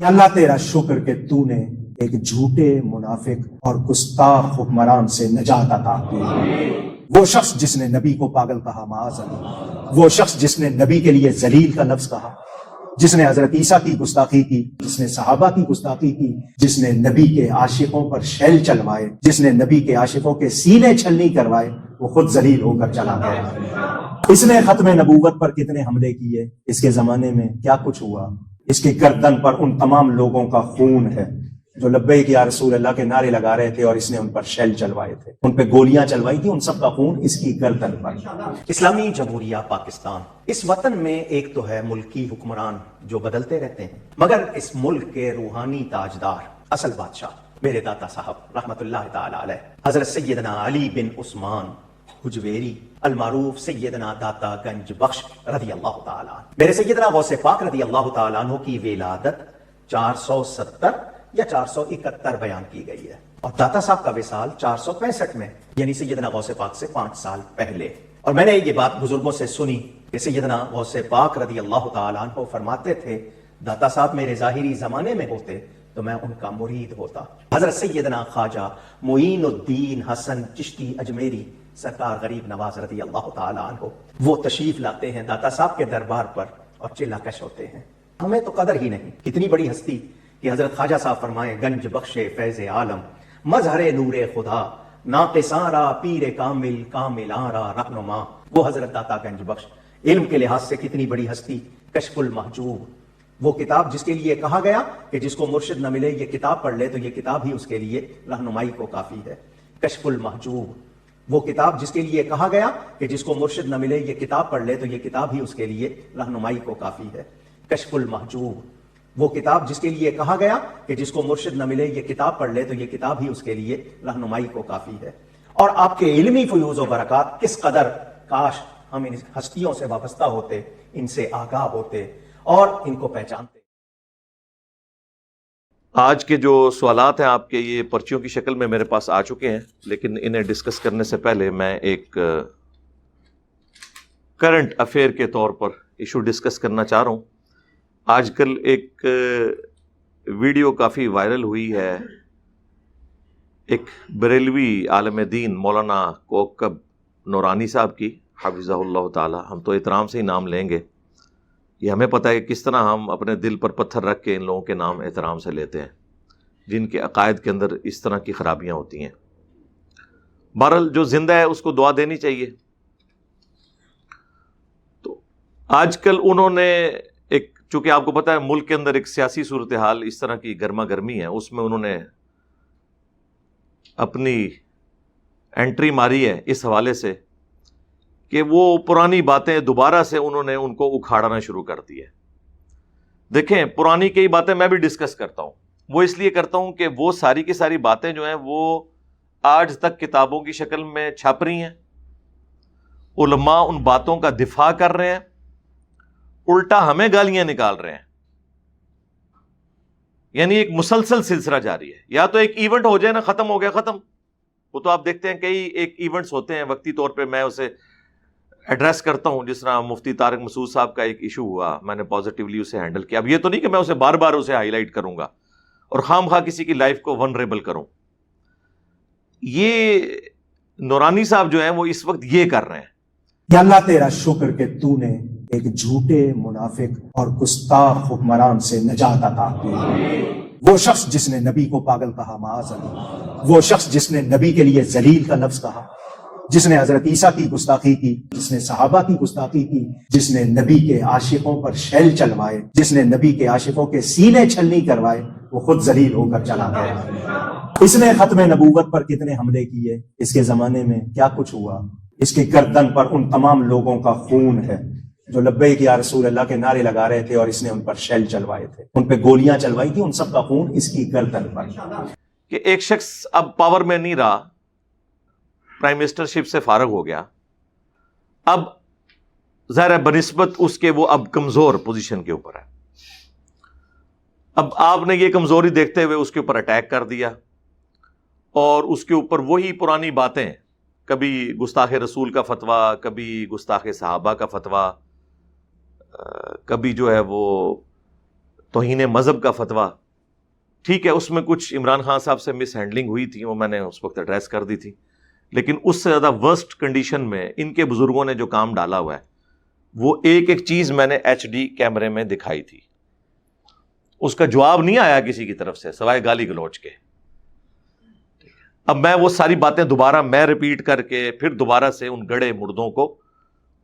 کہ اللہ تیرا شکر کہ تو نے ایک جھوٹے منافق اور گستاخ حکمران سے نجات عطا کی۔ وہ شخص جس نے نبی کو پاگل کہا معاذ اللہ، وہ شخص جس نے نبی کے لیے ذلیل کا لفظ کہا، جس نے حضرت عیسیٰ کی گستاخی کی، جس نے صحابہ کی گستاخی کی، جس نے نبی کے عاشقوں پر شیل چلوائے، جس نے نبی کے عاشقوں کے سینے چھلنی کروائے، وہ خود ذلیل ہو کر چلا گیا۔ اس نے ختم نبوت پر کتنے حملے کیے، اس کے زمانے میں کیا کچھ ہوا، اس کی گردن پر ان تمام لوگوں کا خون ہے جو لبیک یا رسول اللہ کے نعرے لگا رہے تھے اور اس نے ان پر شیل چلوائے تھے، ان پہ گولیاں چلوائی تھی، ان سب کا خون اس کی گردن پر۔ اسلامی جمہوریہ پاکستان، اس وطن میں ایک تو ہے ملکی حکمران جو بدلتے رہتے ہیں، مگر اس ملک کے روحانی تاجدار، اصل بادشاہ میرے داتا صاحب رحمت اللہ تعالی علیہ حضرت سیدنا علی بن عثمان حجویری المعروف سیدنا داتا گنج بخش رضی اللہ تعالیٰ عنہ، میرے سیدنا غوث پاک رضی اللہ تعالیٰ عنہ کی ولادت 470 یا 471 بیان کی گئی ہے، اور داتا صاحب کا وصال 465 میں، یعنی سیدنا غوث پاک سے 5 سال پہلے۔ اور میں نے یہ بات بزرگوں سے سنی کہ سیدنا غوث پاک رضی اللہ تعالیٰ عنہ فرماتے تھے داتا صاحب میرے ظاہری زمانے میں ہوتے تو میں ان کا مرید ہوتا۔ حضرت سیدنا خواجہ معین الدین حسن چشتی اجمیری سرکار غریب نواز رضی اللہ تعالیٰ عنہ وہ تشریف لاتے ہیں داتا صاحب کے دربار پر اور چلا کش ہوتے ہیں۔ ہمیں تو قدر ہی نہیں، کتنی بڑی ہستی کہ حضرت خواجہ صاحب فرمائیں گنج بخش فیض عالم مظہر نور خدا ناقصاں را پیر کامل کاملاں را رہنما، وہ حضرت داتا گنج بخش علم کے لحاظ سے کتنی بڑی ہستی۔ کشف المحجوب، وہ کتاب جس کے لیے کہا گیا کہ جس کو مرشد نہ ملے یہ کتاب پڑھ لے تو یہ کتاب ہی اس کے لیے رہنمائی کو کافی ہے۔ کشف المحجوب، وہ کتاب جس کے لیے کہا گیا کہ جس کو مرشد نہ ملے یہ کتاب پڑھ لے تو یہ کتاب ہی اس کے لیے رہنمائی کو کافی ہے۔ کشف المحجوب، وہ کتاب جس کے لیے کہا گیا کہ جس کو مرشد نہ ملے یہ کتاب پڑھ لے تو یہ کتاب ہی اس کے لیے رہنمائی کو کافی ہے۔ اور آپ کے علمی فیوز و برکات کس قدر، کاش ہم ان ہستیوں سے وابستہ ہوتے، ان سے آگاہ ہوتے اور ان کو پہچانتے۔ آج کے جو سوالات ہیں آپ کے یہ پرچیوں کی شکل میں میرے پاس آ چکے ہیں، لیکن انہیں ڈسکس کرنے سے پہلے میں ایک کرنٹ افیئر کے طور پر ایشو ڈسکس کرنا چاہ رہا ہوں۔ آج کل ایک ویڈیو کافی وائرل ہوئی ہے، ایک بریلوی عالم دین مولانا کوکب نورانی صاحب کی حفظہ اللہ تعالی، ہم تو احترام سے ہی نام لیں گے، یہ ہمیں پتہ ہے کہ کس طرح ہم اپنے دل پر پتھر رکھ کے ان لوگوں کے نام احترام سے لیتے ہیں جن کے عقائد کے اندر اس طرح کی خرابیاں ہوتی ہیں۔ بہرحال جو زندہ ہے اس کو دعا دینی چاہیے۔ تو آج کل انہوں نے ایک، چونکہ آپ کو پتہ ہے ملک کے اندر ایک سیاسی صورتحال اس طرح کی گرما گرمی ہے، اس میں انہوں نے اپنی انٹری ماری ہے اس حوالے سے کہ وہ پرانی باتیں دوبارہ سے انہوں نے ان کو اکھاڑنا شروع کر دی ہے۔ دیکھیں پرانی کئی باتیں میں بھی ڈسکس کرتا ہوں، وہ اس لیے کرتا ہوں کہ وہ ساری کی ساری باتیں جو ہیں وہ آج تک کتابوں کی شکل میں چھپ رہی ہیں، علماء ان باتوں کا دفاع کر رہے ہیں، الٹا ہمیں گالیاں نکال رہے ہیں، یعنی ایک مسلسل سلسلہ جاری ہے۔ یا تو ایک ایونٹ ہو جائے نا، ختم ہو گیا ختم، وہ تو آپ دیکھتے ہیں کئی ایک ایونٹس ہوتے ہیں وقتی طور پہ میں اسے ایڈریس کرتا ہوں، جس طرح مفتی طارق مسعود صاحب کا ایک ایشو ہوا، میں نے پازیٹیولی اسے ہینڈل کیا۔ اب یہ تو نہیں کہ میں اسے بار بار اسے ہائی لائٹ کروں گا اور خام خواہ کسی کی لائف کو ونریبل کروں۔ یہ نورانی صاحب جو ہیں وہ اس وقت یہ کر رہے ہیں کہ اللہ تیرا شکر کہ تو نے ایک جھوٹے منافق اور گستاخ حکمران سے نجات عطا کی۔ وہ شخص جس نے نبی کو پاگل کہا معاذ اللہ، وہ شخص جس نے نبی کے لیے ذلیل کا لفظ کہا، جس نے حضرت عیسیٰ کی گستاخی کی، جس نے صحابہ کی گستاخی کی، جس نے نبی کے عاشقوں پر شیل چلوائے، جس نے نبی کے عاشقوں کے سینے چھلنی کروائے، وہ خود ذلیل ہو کر چلا گیا۔ اس نے ختم نبوت پر کتنے حملے کیے، اس کے زمانے میں کیا کچھ ہوا، اس کی گردن پر ان تمام لوگوں کا خون ہے جو لبیک یا رسول اللہ کے نعرے لگا رہے تھے اور اس نے ان پر شیل چلوائے تھے، ان پہ گولیاں چلوائی تھی، ان سب کا خون اس کی گردن پر۔ کہ ایک شخص اب پاور میں نہیں رہا، پرائم منسٹر شپ سے فارغ ہو گیا، اب ظاہر ہے بنسبت اس کے وہ اب کمزور پوزیشن کے اوپر ہے، اب آپ نے یہ کمزوری دیکھتے ہوئے اس کے اوپر اٹیک کر دیا اور اس کے اوپر وہی پرانی باتیں، کبھی گستاخ رسول کا فتویٰ، کبھی گستاخ صحابہ کا فتویٰ، کبھی جو ہے وہ توہین مذہب کا فتویٰ، ٹھیک ہے اس میں کچھ عمران خان صاحب سے مس ہینڈلنگ ہوئی تھی، وہ میں نے اس وقت ایڈریس کر دی تھی، لیکن اس سے زیادہ ورسٹ کنڈیشن میں ان کے بزرگوں نے جو کام ڈالا ہوا ہے، وہ ایک ایک چیز میں نے ایچ ڈی کیمرے میں دکھائی تھی، اس کا جواب نہیں آیا کسی کی طرف سے سوائے گالی گلوچ کے۔ اب میں وہ ساری باتیں دوبارہ میں ریپیٹ کر کے پھر دوبارہ سے ان گڑے مردوں کو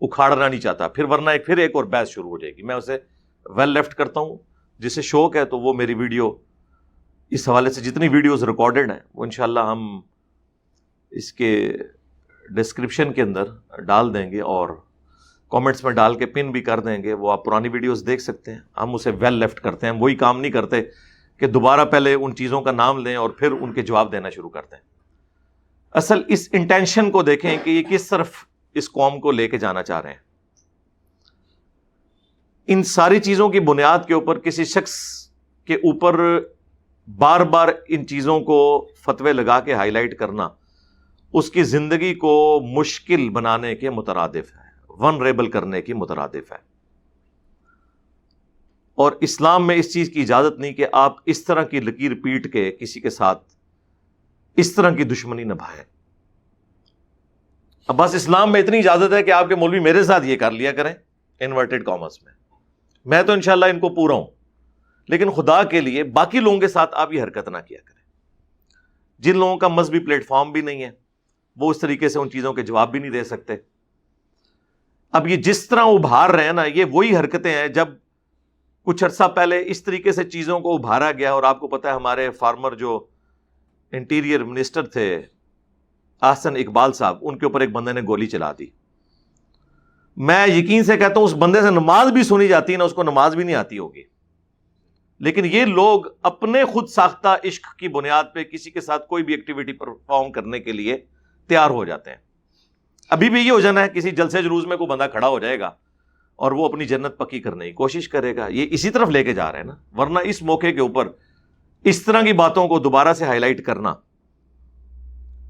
اکھاڑنا نہیں چاہتا، پھر ورنہ پھر ایک اور بحث شروع ہو جائے گی۔ میں اسے ویل لیفٹ کرتا ہوں، جسے شوق ہے تو وہ میری ویڈیو اس حوالے سے جتنی ویڈیوز ریکارڈڈ ہیں وہ انشاءاللہ ہم اس کے ڈسکرپشن کے اندر ڈال دیں گے اور کامنٹس میں ڈال کے پن بھی کر دیں گے، وہ آپ پرانی ویڈیوز دیکھ سکتے ہیں۔ ہم اسے ویل لیفٹ کرتے ہیں، ہم وہی کام نہیں کرتے کہ دوبارہ پہلے ان چیزوں کا نام لیں اور پھر ان کے جواب دینا شروع کرتے ہیں۔ اصل اس انٹینشن کو دیکھیں کہ یہ کس طرف اس قوم کو لے کے جانا چاہ رہے ہیں۔ ان ساری چیزوں کی بنیاد کے اوپر کسی شخص کے اوپر بار بار ان چیزوں کو فتوے لگا کے ہائی لائٹ کرنا اس کی زندگی کو مشکل بنانے کے مترادف ہے، ونریبل کرنے کی مترادف ہے، اور اسلام میں اس چیز کی اجازت نہیں کہ آپ اس طرح کی لکیر پیٹ کے کسی کے ساتھ اس طرح کی دشمنی نبھائیں۔ اب بس اسلام میں اتنی اجازت ہے کہ آپ کے مولوی میرے ساتھ یہ کر لیا کریں انورٹڈ کامرس میں تو انشاءاللہ ان کو پورا ہوں، لیکن خدا کے لیے باقی لوگوں کے ساتھ آپ یہ حرکت نہ کیا کریں۔ جن لوگوں کا مذہبی پلیٹ فارم بھی نہیں ہے وہ اس طریقے سے ان چیزوں کے جواب بھی نہیں دے سکتے۔ اب یہ جس طرح ابھار رہے ہیں نا، یہ وہی حرکتیں ہیں جب کچھ عرصہ پہلے اس طریقے سے چیزوں کو ابھارا گیا، اور آپ کو پتہ ہے ہمارے فارمر جو انٹیریئر منسٹر تھے احسن اقبال صاحب، ان کے اوپر ایک بندے نے گولی چلا دی۔ میں یقین سے کہتا ہوں اس بندے سے نماز بھی سنی جاتی ہے نا، اس کو نماز بھی نہیں آتی ہوگی، لیکن یہ لوگ اپنے خود ساختہ عشق کی بنیاد پہ کسی کے ساتھ کوئی بھی ایکٹیویٹی پرفارم کرنے کے لیے تیار ہو جاتے ہیں۔ ابھی بھی یہ ہو جانا ہے، کسی جلسے جلوس میں کوئی بندہ کھڑا ہو جائے گا اور وہ اپنی جنت پکی کرنے کی کوشش کرے گا، یہ اسی طرف لے کے جا رہے ہیں نا۔ ورنہ اس موقع کے اوپر اس طرح کی باتوں کو دوبارہ سے ہائی لائٹ کرنا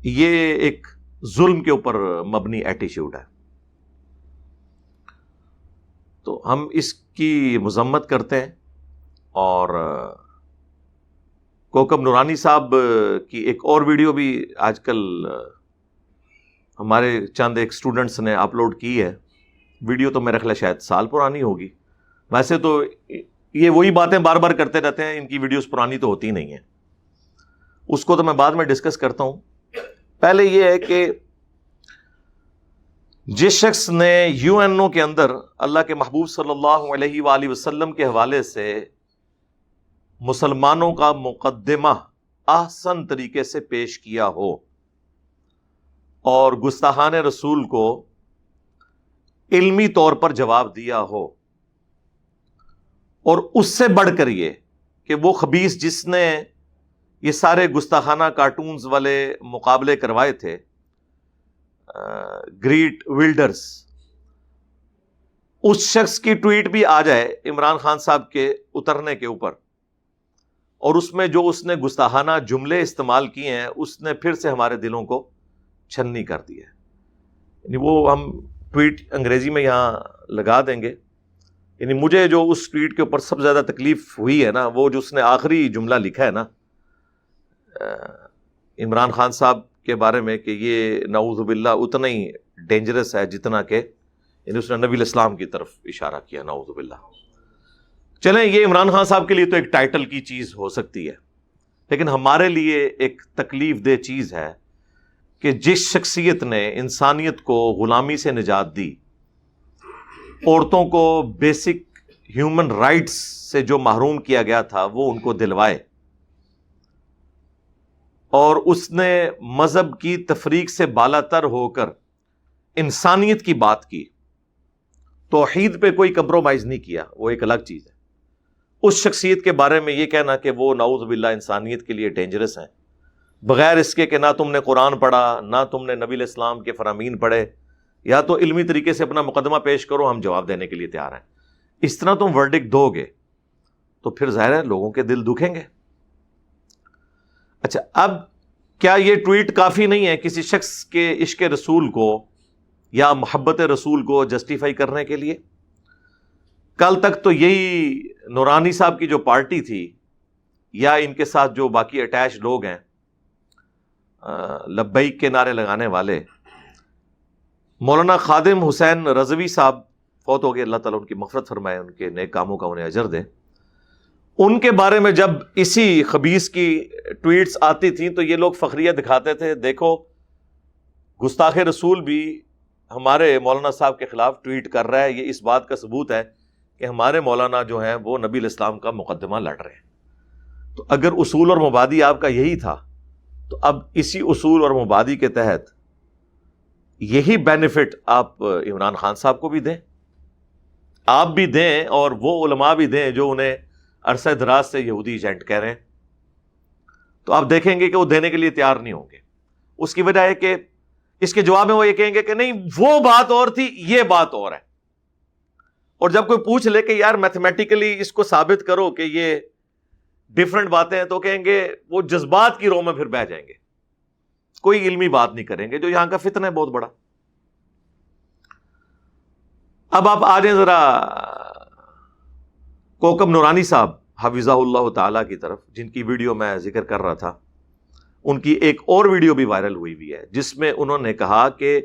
یہ ایک ظلم کے اوپر مبنی ایٹیچیوڈ ہے۔ تو ہم اس کی مذمت کرتے ہیں، اور کوکب نورانی صاحب کی ایک اور ویڈیو بھی آج کل ہمارے چند ایک سٹوڈنٹس نے اپلوڈ کی ہے۔ ویڈیو تو میرا خیال ہے شاید سال پرانی ہوگی، ویسے تو یہ وہی باتیں بار بار کرتے رہتے ہیں، ان کی ویڈیوز پرانی تو ہوتی نہیں ہیں، اس کو تو میں بعد میں ڈسکس کرتا ہوں۔ پہلے یہ ہے کہ جس شخص نے یو این او کے اندر اللہ کے محبوب صلی اللہ علیہ وآلہ وسلم کے حوالے سے مسلمانوں کا مقدمہ احسن طریقے سے پیش کیا ہو اور گستاخان رسول کو علمی طور پر جواب دیا ہو، اور اس سے بڑھ کر یہ کہ وہ خبیث جس نے یہ سارے گستاخانہ کارٹونز والے مقابلے کروائے تھے، گریٹ ولڈرز، اس شخص کی ٹویٹ بھی آ جائے عمران خان صاحب کے اترنے کے اوپر، اور اس میں جو اس نے گستاخانہ جملے استعمال کیے ہیں اس نے پھر سے ہمارے دلوں کو چھنی کر دی ہے۔ یعنی وہ ہم ٹویٹ انگریزی میں یہاں لگا دیں گے۔ یعنی مجھے جو اس ٹویٹ کے اوپر سب سے زیادہ تکلیف ہوئی ہے نا، وہ جو اس نے آخری جملہ لکھا ہے نا عمران خان صاحب کے بارے میں، کہ یہ نعوذ باللہ اتنا ہی ڈینجرس ہے جتنا کہ، یعنی اس نے نبی الاسلام کی طرف اشارہ کیا، نعوذ باللہ۔ چلیں یہ عمران خان صاحب کے لیے تو ایک ٹائٹل کی چیز ہو سکتی ہے، لیکن ہمارے لیے ایک تکلیف دہ چیز ہے کہ جس شخصیت نے انسانیت کو غلامی سے نجات دی، عورتوں کو بیسک ہیومن رائٹس سے جو محروم کیا گیا تھا وہ ان کو دلوائے، اور اس نے مذہب کی تفریق سے بالا تر ہو کر انسانیت کی بات کی، توحید پہ کوئی کمپرومائز نہیں کیا، وہ ایک الگ چیز ہے۔ اس شخصیت کے بارے میں یہ کہنا کہ وہ نعوذ باللہ انسانیت کے لیے ڈینجرس ہیں، بغیر اس کے کہ نہ تم نے قرآن پڑھا، نہ تم نے نبی علیہ السلام کے فرامین پڑھے، یا تو علمی طریقے سے اپنا مقدمہ پیش کرو، ہم جواب دینے کے لیے تیار ہیں۔ اس طرح تم ورڈکٹ دو گے تو پھر ظاہر ہے لوگوں کے دل دکھیں گے۔ اچھا، اب کیا یہ ٹویٹ کافی نہیں ہے کسی شخص کے عشق رسول کو یا محبت رسول کو جسٹیفائی کرنے کے لیے؟ کل تک تو یہی نورانی صاحب کی جو پارٹی تھی یا ان کے ساتھ جو باقی اٹیچ لوگ ہیں لبیک کے نعرے لگانے والے، مولانا خادم حسین رضوی صاحب فوت ہو گئے، اللہ تعالیٰ ان کی مغفرت فرمائے، ان کے نیک کاموں کا انہیں اجر دے. ان کے بارے میں جب اسی خبیث کی ٹویٹس آتی تھیں تو یہ لوگ فخریہ دکھاتے تھے، دیکھو گستاخ رسول بھی ہمارے مولانا صاحب کے خلاف ٹویٹ کر رہا ہے، یہ اس بات کا ثبوت ہے کہ ہمارے مولانا جو ہیں وہ نبی الاسلام کا مقدمہ لڑ رہے ہیں. تو اگر اصول اور مبادی آپ کا یہی تھا تو اب اسی اصول اور مبادی کے تحت یہی بینیفٹ آپ عمران خان صاحب کو بھی دیں، آپ بھی دیں، اور وہ علماء بھی دیں جو انہیں عرصہ دراز سے یہودی ایجنٹ کہہ رہے ہیں. تو آپ دیکھیں گے کہ وہ دینے کے لیے تیار نہیں ہوں گے. اس کی وجہ ہے کہ اس کے جواب میں وہ یہ کہیں گے کہ نہیں وہ بات اور تھی، یہ بات اور ہے. اور جب کوئی پوچھ لے کہ یار میتھمیٹیکلی اس کو ثابت کرو کہ یہ ڈفرنٹ باتیں ہیں، تو کہیں گے وہ جذبات کی رو میں پھر بہ جائیں گے، کوئی علمی بات نہیں کریں گے، جو یہاں کا فتنہ ہے بہت بڑا. اب آپ آ جائیں ذرا کوکب نورانی صاحب حفظہ اللہ تعالی کی طرف، جن کی ویڈیو میں ذکر کر رہا تھا. ان کی ایک اور ویڈیو بھی وائرل ہوئی ہے جس میں انہوں نے کہا کہ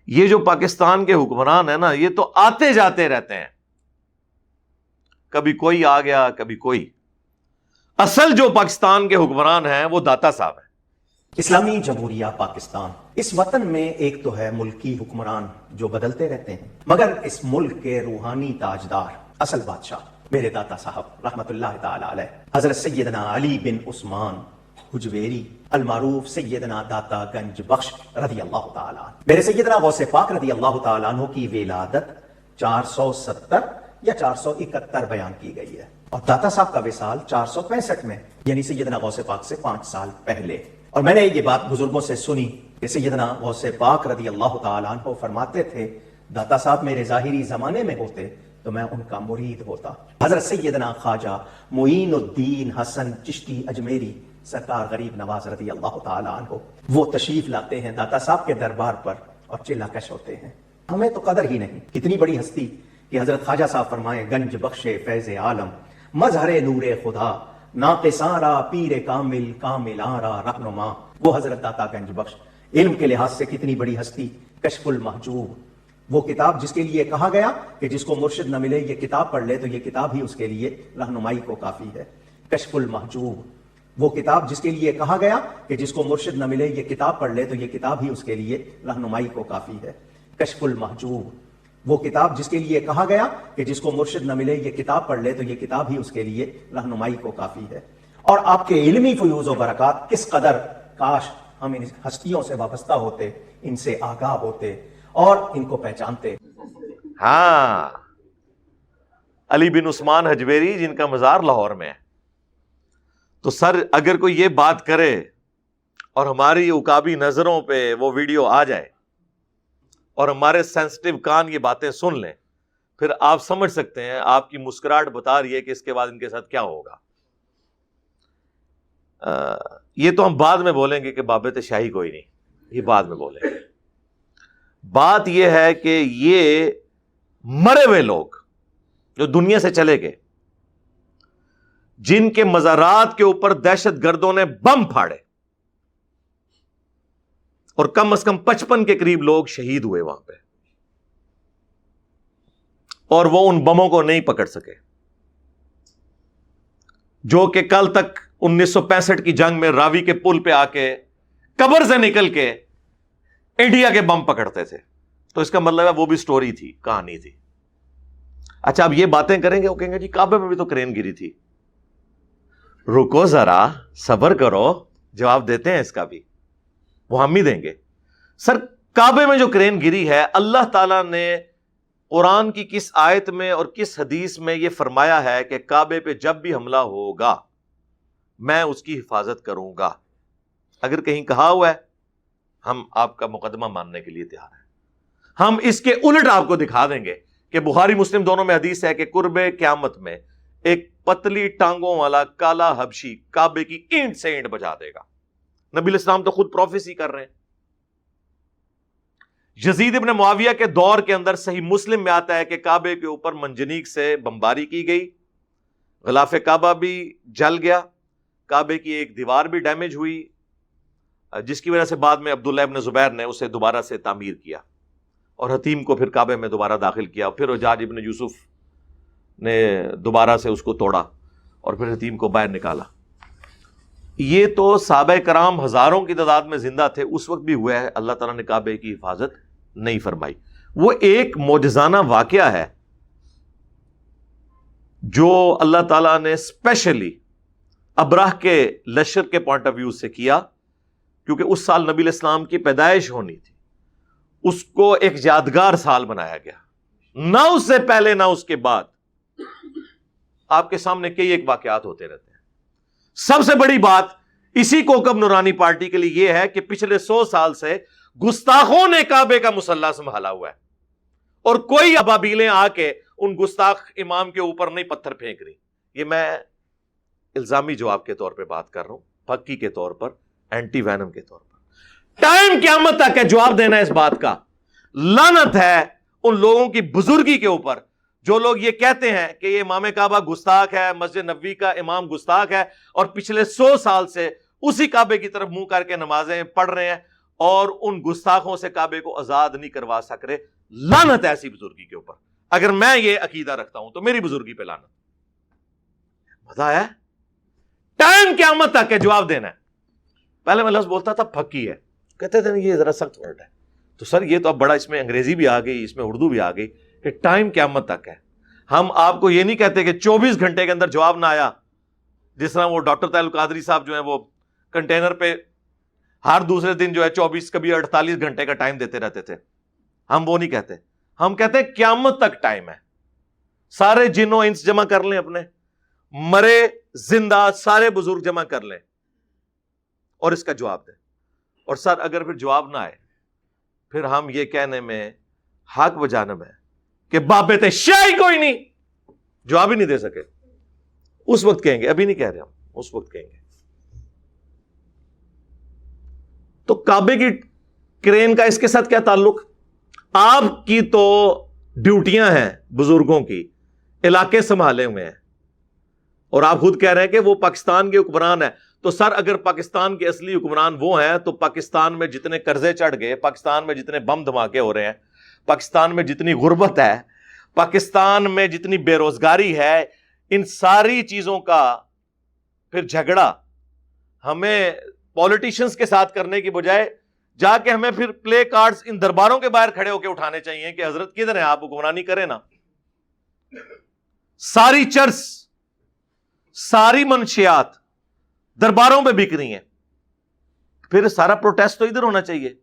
یہ جو پاکستان کے حکمران ہیں نا، یہ تو آتے جاتے رہتے ہیں، کبھی کوئی آ گیا کبھی کوئی. اصل جو پاکستان کے حکمران ہیں وہ داتا صاحب ہیں. اسلامی جمہوریہ پاکستان، اس وطن میں ایک تو ہے ملکی حکمران جو بدلتے رہتے ہیں، مگر اس ملک کے روحانی تاجدار، اصل بادشاہ میرے داتا صاحب رحمت اللہ تعالی علیہ حضرت سیدنا علی بن عثمان حجویری المعروف سیدنا داتا گنج بخش رضی اللہ تعالی عنہ. میرے سیدنا غوث پاک رضی اللہ تعالی عنہ کی ولادت 470 یا 471 بیان کی گئی ہے، اور داتا صاحب کا وصال 465 میں، یعنی سیدنا غوث پاک سے 5 سال پہلے. اور میں نے یہ بات بزرگوں سے سنی کہ سیدنا غوث پاک رضی اللہ تعالی عنہ فرماتے تھے داتا صاحب میرے ظاہری زمانے میں ہوتے تو میں ان کا مرید ہوتا. حضرت سیدنا خواجہ معین الدین حسن چشتی اجمیری سرکار غریب نواز رضی اللہ تعالی عنہ وہ تشریف لاتے ہیں داتا صاحب کے دربار پر اور چلا کش ہوتے ہیں. ہمیں تو قدر ہی نہیں، کتنی بڑی ہستی کہ حضرت خواجہ صاحب فرمائیں گنج بخش فیض عالم مظہر نور خدا ناقصاں را پیر کامل کاملاں را رہنما. وہ حضرت داتا گنج بخش علم کے لحاظ سے کتنی بڑی ہستی. کشف المحجوب، وہ کتاب جس کے لیے کہا گیا کہ جس کو مرشد نہ ملے یہ کتاب پڑھ لے تو یہ کتاب ہی اس کے لیے رہنمائی کو کافی ہے. کشف المحجوب، وہ کتاب جس کے لیے کہا گیا کہ جس کو مرشد نہ ملے یہ کتاب پڑھ لے تو یہ کتاب ہی اس کے لیے رہنمائی کو کافی ہے. کشف المحجوب، وہ کتاب جس کے لیے کہا گیا کہ جس کو مرشد نہ ملے یہ کتاب پڑھ لے تو یہ کتاب ہی اس کے لیے رہنمائی کو کافی ہے. اور آپ کے علمی فیوز و برکات کس قدر، کاش ہم ان ہستیوں سے وابستہ ہوتے، ان سے آگاہ ہوتے اور ان کو پہچانتے. ہاں، علی بن عثمان حجویری جن کا مزار لاہور میں ہے. تو سر اگر کوئی یہ بات کرے اور ہماری عقابی نظروں پہ وہ ویڈیو آ جائے اور ہمارے سینسٹیو کان یہ باتیں سن لیں، پھر آپ سمجھ سکتے ہیں، آپ کی مسکراہٹ بتا رہی ہے کہ اس کے بعد ان کے ساتھ کیا ہوگا. یہ تو ہم بعد میں بولیں گے کہ بابت شاہی کوئی نہیں، یہ بعد میں بولیں گے. بات یہ ہے کہ یہ مرے ہوئے لوگ جو دنیا سے چلے گئے، جن کے مزارات کے اوپر دہشت گردوں نے بم پھاڑے اور کم از کم 55 کے قریب لوگ شہید ہوئے وہاں پہ، اور وہ ان بموں کو نہیں پکڑ سکے، جو کہ کل تک 1965 کی جنگ میں راوی کے پل پہ آ کے قبر سے نکل کے انڈیا کے بم پکڑتے تھے. تو اس کا مطلب ہے وہ بھی سٹوری تھی، کہانی تھی. اچھا اب یہ باتیں کریں گے، وہ کہیں گے جی کعبے میں بھی تو کرین گری تھی. رکو ذرا، صبر کرو، جواب دیتے ہیں اس کا بھی، وہ ہم ہی دیں گے. سر کعبے میں جو کرین گری ہے، اللہ تعالیٰ نے قرآن کی کس آیت میں اور کس حدیث میں یہ فرمایا ہے کہ کعبے پہ جب بھی حملہ ہوگا میں اس کی حفاظت کروں گا؟ اگر کہیں کہا ہوا ہے، ہم آپ کا مقدمہ ماننے کے لیے تیار ہیں. ہم اس کے الٹ آپ کو دکھا دیں گے کہ بخاری مسلم دونوں میں حدیث ہے کہ قرب قیامت میں ایک پتلی ٹانگوں والا کالا حبشی کعبے کی اینٹ سے اینٹ بجا دے گا. نبی الاسلام تو خود پروفیسی کر رہے ہیں. یزید ابن معاویہ کے دور کے اندر صحیح مسلم میں آتا ہے کہ کعبے کے اوپر منجنیق سے بمباری کی گئی، غلاف کعبہ بھی جل گیا، کعبے کی ایک دیوار بھی ڈیمیج ہوئی، جس کی وجہ سے بعد میں عبداللہ ابن زبیر نے اسے دوبارہ سے تعمیر کیا اور حتیم کو پھر کعبے میں دوبارہ داخل کیا، پھر حجاج ابن یوسف نے دوبارہ سے اس کو توڑا اور پھر حتیم کو باہر نکالا۔ یہ تو صحابہ کرام ہزاروں کی تعداد میں زندہ تھے، اس وقت بھی ہوا ہے، اللہ تعالیٰ نے کعبے کی حفاظت نہیں فرمائی۔ وہ ایک معجزانہ واقعہ ہے جو اللہ تعالیٰ نے اسپیشلی ابراہ کے لشکر کے پوائنٹ آف ویو سے کیا، کیونکہ اس سال نبی علیہ السلام کی پیدائش ہونی تھی، اس کو ایک یادگار سال بنایا گیا، نہ اس سے پہلے نہ اس کے بعد۔ آپ کے سامنے کئی ایک واقعات ہوتے رہتے ہیں۔ سب سے بڑی بات اسی کوکب نورانی پارٹی کے لیے یہ ہے کہ پچھلے 100 سال سے گستاخوں نے کعبے کا مصلی سنبھالا ہوا ہے، اور کوئی ابابیلیں آ کے ان گستاخ امام کے اوپر نہیں پتھر پھینک رہی۔ یہ میں الزامی جواب کے طور پہ بات کر رہا ہوں، پکی کے طور پر، اینٹی وینم کے طور پر۔ ٹائم قیامت تک ہے جواب دینا اس بات کا۔ لعنت ہے ان لوگوں کی بزرگی کے اوپر جو لوگ یہ کہتے ہیں کہ یہ امام کعبہ گستاخ ہے، مسجد نبوی کا امام گستاخ ہے، اور پچھلے 100 سال سے اسی کعبے کی طرف منہ کر کے نمازیں پڑھ رہے ہیں اور ان گستاخوں سے کعبے کو آزاد نہیں کروا سک رہے۔ لعنت ہے ایسی بزرگی کے اوپر۔ اگر میں یہ عقیدہ رکھتا ہوں تو میری بزرگی پہ لعنت۔ مزہ آیا؟ ٹائم قیامت تک ہے جواب دینا ہے۔ پہلے میں لفظ بولتا تھا پھکی ہے، کہتے تھے یہ ذرا سخت ورڈ ہے، تو سر یہ تو اب بڑا، اس میں انگریزی بھی آ گئی، اس میں اردو بھی آ گئی کہ ٹائم قیامت تک ہے۔ ہم آپ کو یہ نہیں کہتے کہ 24 گھنٹے کے اندر جواب نہ آیا، جس طرح وہ ڈاکٹر طاہر القادری صاحب جو ہیں وہ کنٹینر پہ ہر دوسرے دن جو ہے 24 کبھی 48 گھنٹے کا ٹائم دیتے رہتے تھے۔ ہم وہ نہیں کہتے، ہم کہتے ہیں قیامت تک ٹائم ہے۔ سارے جن و انس جمع کر لیں، اپنے مرے زندہ سارے بزرگ جمع کر لیں اور اس کا جواب دیں۔ اور سر اگر پھر جواب نہ آئے، پھر ہم یہ کہنے میں حق بجانب ہے کہ بابت شاہی کوئی نہیں، جواب ہی نہیں دے سکے، اس وقت کہیں گے، ابھی نہیں کہہ رہے ہم، اس وقت کہیں گے۔ تو کعبے کی کرین کا اس کے ساتھ کیا تعلق؟ آپ کی تو ڈیوٹیاں ہیں بزرگوں کی، علاقے سنبھالے ہوئے ہیں، اور آپ خود کہہ رہے ہیں کہ وہ پاکستان کے حکمران ہیں۔ تو سر اگر پاکستان کے اصلی حکمران وہ ہیں تو پاکستان میں جتنے قرضے چڑھ گئے، پاکستان میں جتنے بم دھماکے ہو رہے ہیں، پاکستان میں جتنی غربت ہے، پاکستان میں جتنی بے روزگاری ہے، ان ساری چیزوں کا پھر جھگڑا ہمیں پولیٹیشنز کے ساتھ کرنے کی بجائے جا کے ہمیں پھر پلے کارڈز ان درباروں کے باہر کھڑے ہو کے اٹھانے چاہیے کہ حضرت کدھر ہیں آپ، حکمرانی کریں نا۔ ساری چرس، ساری منشیات درباروں پہ بک رہی ہیں، پھر سارا پروٹیسٹ تو ادھر ہونا چاہیے۔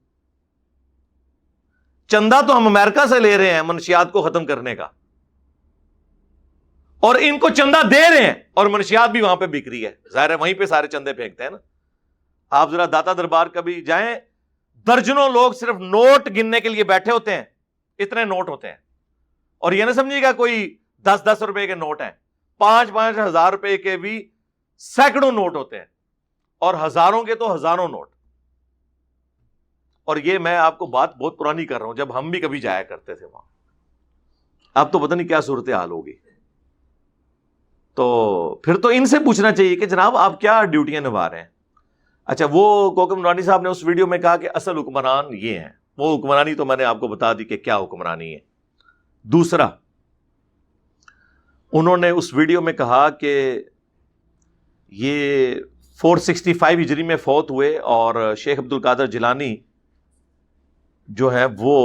چندہ تو ہم امریکہ سے لے رہے ہیں منشیات کو ختم کرنے کا، اور ان کو چندہ دے رہے ہیں اور منشیات بھی وہاں پہ بک رہی ہے، ظاہر ہے وہیں پہ سارے چندے پھینکتے ہیں نا۔ آپ ذرا داتا دربار کبھی جائیں، درجنوں لوگ صرف نوٹ گننے کے لیے بیٹھے ہوتے ہیں، اتنے نوٹ ہوتے ہیں، اور یہ نہ سمجھیے گا کوئی 10-10 روپے کے نوٹ ہیں، 5-5 ہزار روپے کے بھی سینکڑوں نوٹ ہوتے ہیں، اور ہزاروں کے تو ہزاروں نوٹ۔ اور یہ میں آپ کو بات بہت پرانی کر رہا ہوں، جب ہم بھی کبھی جایا کرتے تھے وہاں۔ اب تو پتہ نہیں کیا صورتحال ہوگی۔ تو پھر تو ان سے پوچھنا چاہیے کہ جناب آپ کیا ڈیوٹیاں نبھا رہے ہیں۔ اچھا، وہ کوکب نورانی صاحب نے اس ویڈیو میں کہا کہ اصل حکمران یہ ہیں، وہ حکمرانی تو میں نے آپ کو بتا دی کہ کیا حکمرانی ہے۔ دوسرا، انہوں نے اس ویڈیو میں کہا کہ یہ 465 ہجری میں فوت ہوئے، اور شیخ عبد القادر جیلانی جو ہے وہ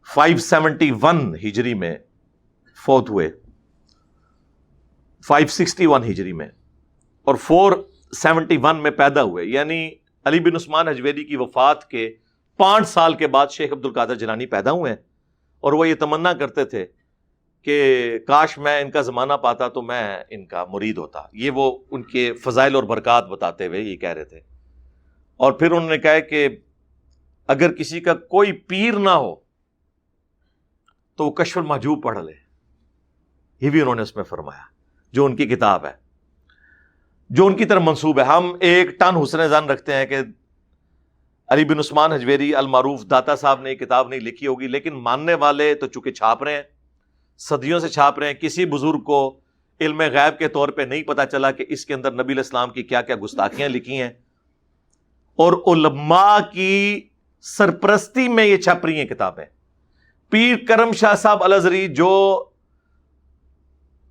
571 ہجری میں فوت ہوئے، 561 ہجری میں، اور 471 میں پیدا ہوئے، یعنی علی بن عثمان حجویری کی وفات کے 5 سال کے بعد شیخ عبد القادر جیلانی پیدا ہوئے ہیں۔ اور وہ یہ تمنا کرتے تھے کہ کاش میں ان کا زمانہ پاتا تو میں ان کا مرید ہوتا۔ یہ وہ ان کے فضائل اور برکات بتاتے ہوئے یہ کہہ رہے تھے۔ اور پھر انہوں نے کہا کہ اگر کسی کا کوئی پیر نہ ہو تو وہ کشف المحجوب پڑھ لے، یہ بھی انہوں نے اس میں فرمایا، جو ان کی کتاب ہے، جو ان کی طرف منسوب ہے۔ ہم 1 ٹن حسن ظن رکھتے ہیں کہ علی بن عثمان حجویری المعروف داتا صاحب نے یہ کتاب نہیں لکھی ہوگی، لیکن ماننے والے تو چونکہ چھاپ رہے ہیں، صدیوں سے چھاپ رہے ہیں، کسی بزرگ کو علم غیب کے طور پہ نہیں پتا چلا کہ اس کے اندر نبی علیہ السلام کی کیا کیا گستاخیاں لکھی ہیں، اور علماء کی سرپرستی میں یہ چھپ رہی ہیں کتابیں۔ پیر کرم شاہ صاحب الازہری جو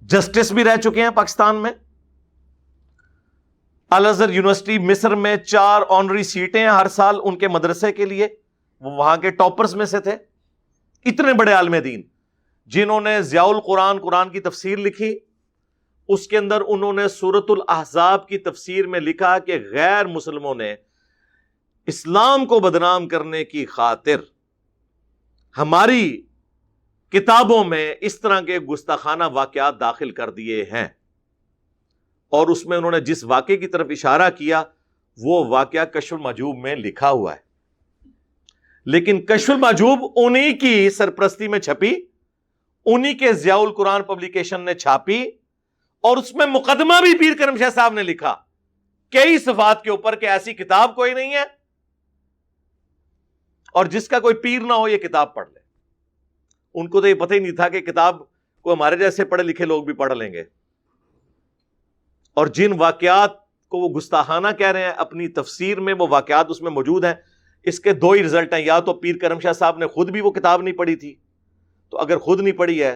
جسٹس بھی رہ چکے ہیں پاکستان میں، الازہر یونیورسٹی مصر میں 4 آنری سیٹیں ہیں ہر سال ان کے مدرسے کے لیے، وہ وہاں کے ٹاپرز میں سے تھے۔ اتنے بڑے عالم دین جنہوں نے ضیاء القرآن، قرآن کی تفسیر لکھی، اس کے اندر انہوں نے سورۃ الاحزاب کی تفسیر میں لکھا کہ غیر مسلموں نے اسلام کو بدنام کرنے کی خاطر ہماری کتابوں میں اس طرح کے گستاخانہ واقعات داخل کر دیے ہیں، اور اس میں انہوں نے جس واقعے کی طرف اشارہ کیا وہ واقعہ کشف المحجوب میں لکھا ہوا ہے، لیکن کشف المحجوب انہی کی سرپرستی میں چھپی، انہی کے ضیاء القرآن پبلیکیشن نے چھاپی، اور اس میں مقدمہ بھی پیر کرم شاہ صاحب نے لکھا کئی صفات کے اوپر کہ ایسی کتاب کوئی نہیں ہے، اور جس کا کوئی پیر نہ ہو یہ کتاب پڑھ لے۔ ان کو تو یہ پتہ ہی نہیں تھا کہ کتاب کو ہمارے جیسے پڑھے لکھے لوگ بھی پڑھ لیں گے، اور جن واقعات کو وہ گستاخانہ کہہ رہے ہیں اپنی تفسیر میں، وہ واقعات اس میں موجود ہیں۔ اس کے 2 ہی رزلٹ ہیں، یا تو پیر کرم شاہ صاحب نے خود بھی وہ کتاب نہیں پڑھی تھی، تو اگر خود نہیں پڑھی ہے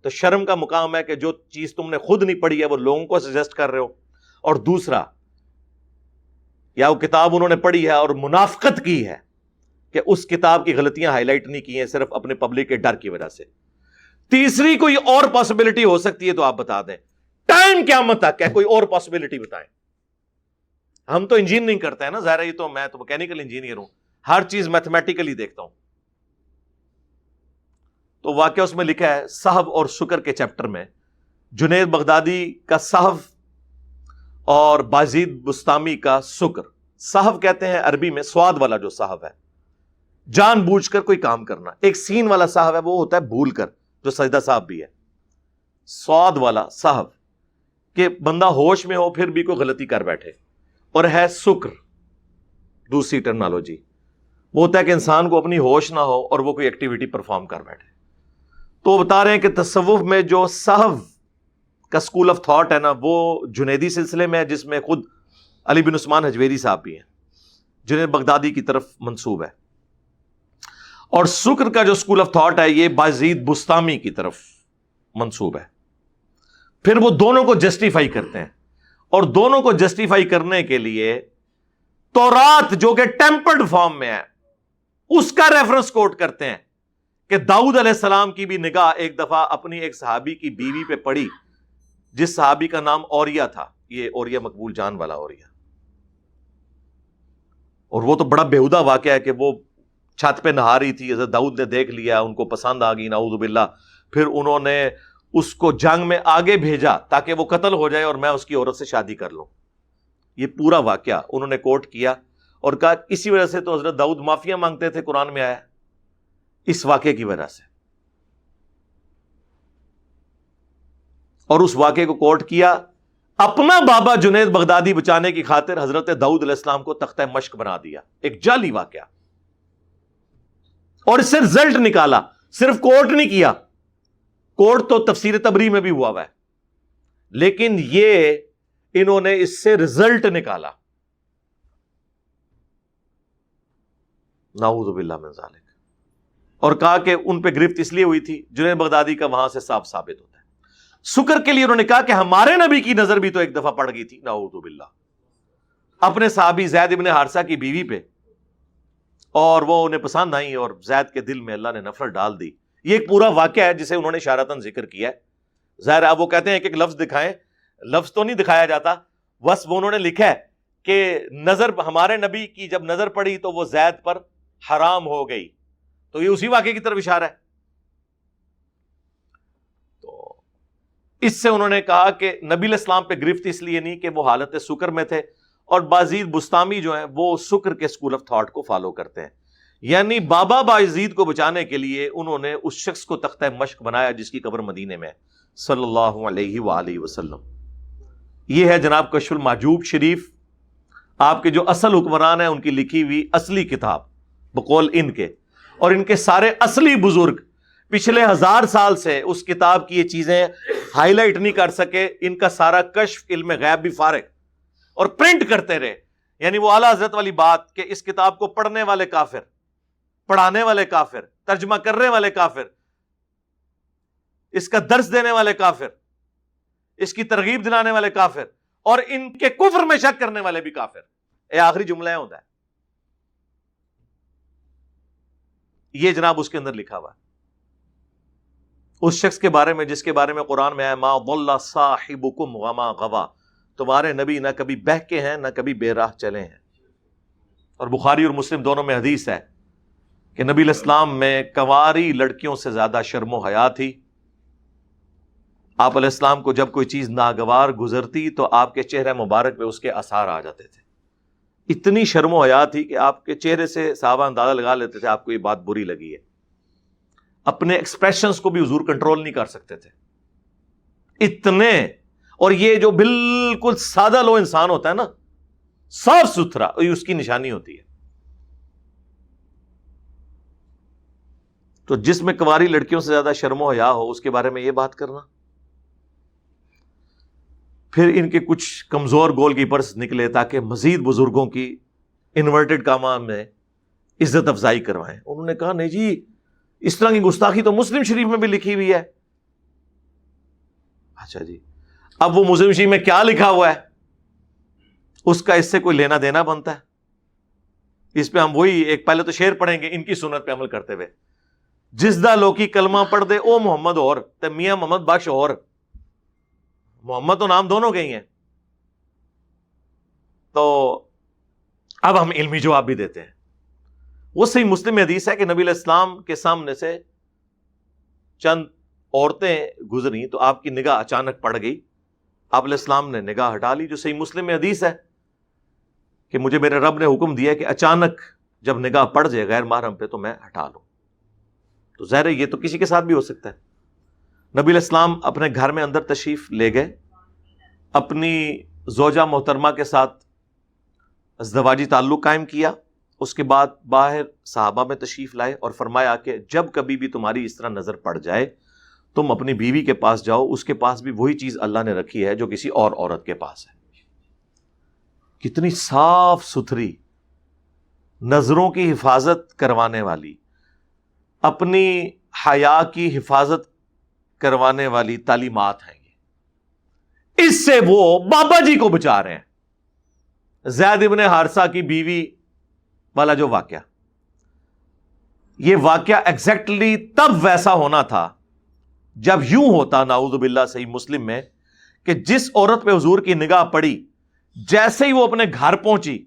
تو شرم کا مقام ہے کہ جو چیز تم نے خود نہیں پڑھی ہے وہ لوگوں کو سجیسٹ کر رہے ہو، اور دوسرا یا وہ کتاب انہوں نے پڑھی ہے اور منافقت کی ہے کہ اس کتاب کی غلطیاں ہائی لائٹ نہیں کی ہیں صرف اپنے پبلک کے ڈر کی وجہ سے۔ تیسری کوئی اور پاسبلٹی ہو سکتی ہے تو آپ بتا دیں، ٹائم قیامت تک ہے، کوئی اور پاسبلٹی بتائیں۔ ہم تو انجینئرنگ کرتے ہیں نا، ظاہر ہے یہ تو میں تو میکینیکل انجینئر ہوں، ہر چیز میتھمیٹیکلی دیکھتا ہوں۔ تو واقعہ اس میں لکھا ہے صحف اور شکر کے چیپٹر میں، جنید بغدادی کا صحف اور بازید بستامی کا شکر۔ صحف کہتے ہیں عربی میں سواد والا جو صحف ہے، جان بوجھ کر کوئی کام کرنا۔ ایک سین والا صحف ہے وہ ہوتا ہے بھول کر، جو سجدہ صاحب بھی ہے۔ سواد والا صحف کہ بندہ ہوش میں ہو پھر بھی کوئی غلطی کر بیٹھے، اور ہے شکر دوسری ٹرمنالوجی، وہ ہوتا ہے کہ انسان کو اپنی ہوش نہ ہو اور وہ کوئی ایکٹیویٹی پرفارم کر بیٹھے۔ تو بتا رہے ہیں کہ تصوف میں جو صحف کا سکول آف تھاٹ ہے نا، وہ جنیدی سلسلے میں ہے، جس میں خود علی بن عثمان حجویری صاحب بھی ہیں، جنید بغدادی کی طرف منسوب ہے۔ اور شکر کا جو سکول آف تھاٹ ہے یہ بازید بستامی کی طرف منسوب ہے۔ پھر وہ دونوں کو جسٹیفائی کرتے ہیں، اور دونوں کو جسٹیفائی کرنے کے لیے تورات جو کہ ٹیمپرڈ فارم میں ہے اس کا ریفرنس کوٹ کرتے ہیں کہ داؤد علیہ السلام کی بھی نگاہ ایک دفعہ اپنی ایک صحابی کی بیوی پہ پڑی، جس صحابی کا نام اوریا تھا، یہ اوریا مقبول جان والا اوریا۔ اور وہ تو بڑا بےہودہ واقعہ ہے کہ وہ چھت پہ نہا رہی تھی، حضرت داؤد نے دیکھ لیا، ان کو پسند آ گئی، نعوذ باللہ، پھر انہوں نے اس کو جنگ میں آگے بھیجا تاکہ وہ قتل ہو جائے اور میں اس کی عورت سے شادی کر لوں۔ یہ پورا واقعہ انہوں نے کوٹ کیا اور کہا اسی وجہ سے تو حضرت داؤد معافیاں مانگتے تھے، قرآن میں آیا اس واقعے کی وجہ سے۔ اور اس واقعے کو کوٹ کیا، اپنا بابا جنید بغدادی بچانے کی خاطر حضرت داؤد علیہ السلام کو تختہ مشق بنا دیا، ایک جعلی واقعہ، اور اس سے رزلٹ نکالا، صرف کوٹ نہیں کیا، کوٹ تو تفسیر تبری میں بھی ہوا ہے، لیکن یہ انہوں نے اس سے رزلٹ نکالا، نعوذ باللہ من ذالک، اور کہا کہ ان پہ گرفت اس لیے ہوئی تھی، جنید بغدادی کا وہاں سے صاف ثابت ہوتا ہے۔ شکر کے لیے انہوں نے کہا کہ ہمارے نبی کی نظر بھی تو ایک دفعہ پڑ گئی تھی، نعوذ باللہ، اپنے صحابی زید ابن حارثہ کی بیوی پہ، اور وہ انہیں پسند آئی اور زید کے دل میں اللہ نے نفرت ڈال دی۔ یہ ایک پورا واقعہ ہے جسے انہوں نے اشارتاً ذکر کیا ہے۔ ظاہر اب وہ کہتے ہیں کہ ایک لفظ دکھائیں، لفظ تو نہیں دکھایا جاتا، بس وہ انہوں نے لکھا ہے کہ نظر ہمارے نبی کی جب نظر پڑی تو وہ زید پر حرام ہو گئی، تو یہ اسی واقعے کی طرف اشارہ ہے۔ تو اس سے انہوں نے کہا کہ نبی علیہ السلام پہ گرفت اس لیے نہیں کہ وہ حالت شکر میں تھے، اور بازید بستامی جو ہیں وہ شکر کے سکول آف تھاٹ کو فالو کرتے ہیں، یعنی بابا بازید کو بچانے کے لیے انہوں نے اس شخص کو تختہ مشق بنایا جس کی قبر مدینے میں ہے، صلی اللہ علیہ وآلہ وسلم۔ یہ ہے جناب کشف المحجوب شریف، آپ کے جو اصل حکمران ہیں ان کی لکھی ہوئی اصلی کتاب بقول ان کے، اور ان کے سارے اصلی بزرگ پچھلے 1000 سال سے اس کتاب کی یہ چیزیں ہائی لائٹ نہیں کر سکے، ان کا سارا کشف علم غیب بھی فارغ، اور پرنٹ کرتے رہے. یعنی وہ اعلیٰ حضرت والی بات کہ اس کتاب کو پڑھنے والے کافر، پڑھانے والے کافر، ترجمہ کرنے والے کافر، اس کا درس دینے والے کافر، اس کی ترغیب دلانے والے کافر، اور ان کے کفر میں شک کرنے والے بھی کافر. یہ آخری جملہ ہوتا ہے، یہ جناب اس کے اندر لکھا ہوا ہے اس شخص کے بارے میں جس کے بارے میں قرآن میں ہے ما ضل صاحبکم وما غوا، تمہارے نبی نہ کبھی بہکے ہیں نہ کبھی بے راہ چلے ہیں. اور بخاری اور مسلم دونوں میں حدیث ہے کہ نبی علیہ السلام میں کنواری لڑکیوں سے زیادہ شرم و حیا تھی. آپ علیہ السلام کو جب کوئی چیز ناگوار گزرتی تو آپ کے چہرے مبارک پہ اس کے آثار آ جاتے تھے. اتنی شرم و حیا تھی کہ آپ کے چہرے سے صحابہ اندازہ لگا لیتے تھے آپ کو یہ بات بری لگی ہے. اپنے ایکسپریشنز کو بھی حضور کنٹرول نہیں کر سکتے تھے اتنے. اور یہ جو بالکل سادہ لو انسان ہوتا ہے نا، صاف ستھرا، یہ اس کی نشانی ہوتی ہے. تو جس میں کنواری لڑکیوں سے زیادہ شرم و حیا ہو اس کے بارے میں یہ بات کرنا. پھر ان کے کچھ کمزور گول کیپرز نکلے تاکہ مزید بزرگوں کی انورٹڈ کامہ میں عزت افزائی کروائیں. انہوں نے کہا نہیں جی، اس طرح کی گستاخی تو مسلم شریف میں بھی لکھی ہوئی ہے. اچھا جی، اب وہ مسلم شریف میں کیا لکھا ہوا ہے اس کا اس سے کوئی لینا دینا بنتا ہے؟ اس پہ ہم وہی ایک پہلے تو شعر پڑھیں گے ان کی سنت پہ عمل کرتے ہوئے. جس دا لوکی کلمہ پڑھ دے او محمد اور تے میاں محمد بخش اور. محمد تو نام دونوں کے ہی ہیں. تو اب ہم علمی جواب بھی دیتے ہیں. وہ صحیح مسلم میں حدیث ہے کہ نبی علیہ السلام کے سامنے سے چند عورتیں گزری تو آپ کی نگاہ اچانک پڑ گئی. آپ علیہ السلام نے نگاہ ہٹا لی. جو صحیح مسلم میں حدیث ہے کہ مجھے میرے رب نے حکم دیا کہ اچانک جب نگاہ پڑ جائے غیر محرم پہ تو میں ہٹا لوں. تو ظاہر ہے یہ تو کسی کے ساتھ بھی ہو سکتا ہے. نبی علیہ السلام اپنے گھر میں اندر تشریف لے گئے، اپنی زوجہ محترمہ کے ساتھ ازدواجی تعلق قائم کیا. اس کے بعد باہر صحابہ میں تشریف لائے اور فرمایا کہ جب کبھی بھی تمہاری اس طرح نظر پڑ جائے تم اپنی بیوی کے پاس جاؤ، اس کے پاس بھی وہی چیز اللہ نے رکھی ہے جو کسی اور عورت کے پاس ہے. کتنی صاف ستھری، نظروں کی حفاظت کروانے والی، اپنی حیا کی حفاظت کروانے والی تعلیمات ہیں یہ. اس سے وہ بابا جی کو بچا رہے ہیں. زید ابن حارثہ کی بیوی والا جو واقعہ، یہ واقعہ ایگزیکٹلی تب ویسا ہونا تھا جب یوں ہوتا نعوذ باللہ صحیح مسلم میں کہ جس عورت پہ حضور کی نگاہ پڑی، جیسے ہی وہ اپنے گھر پہنچی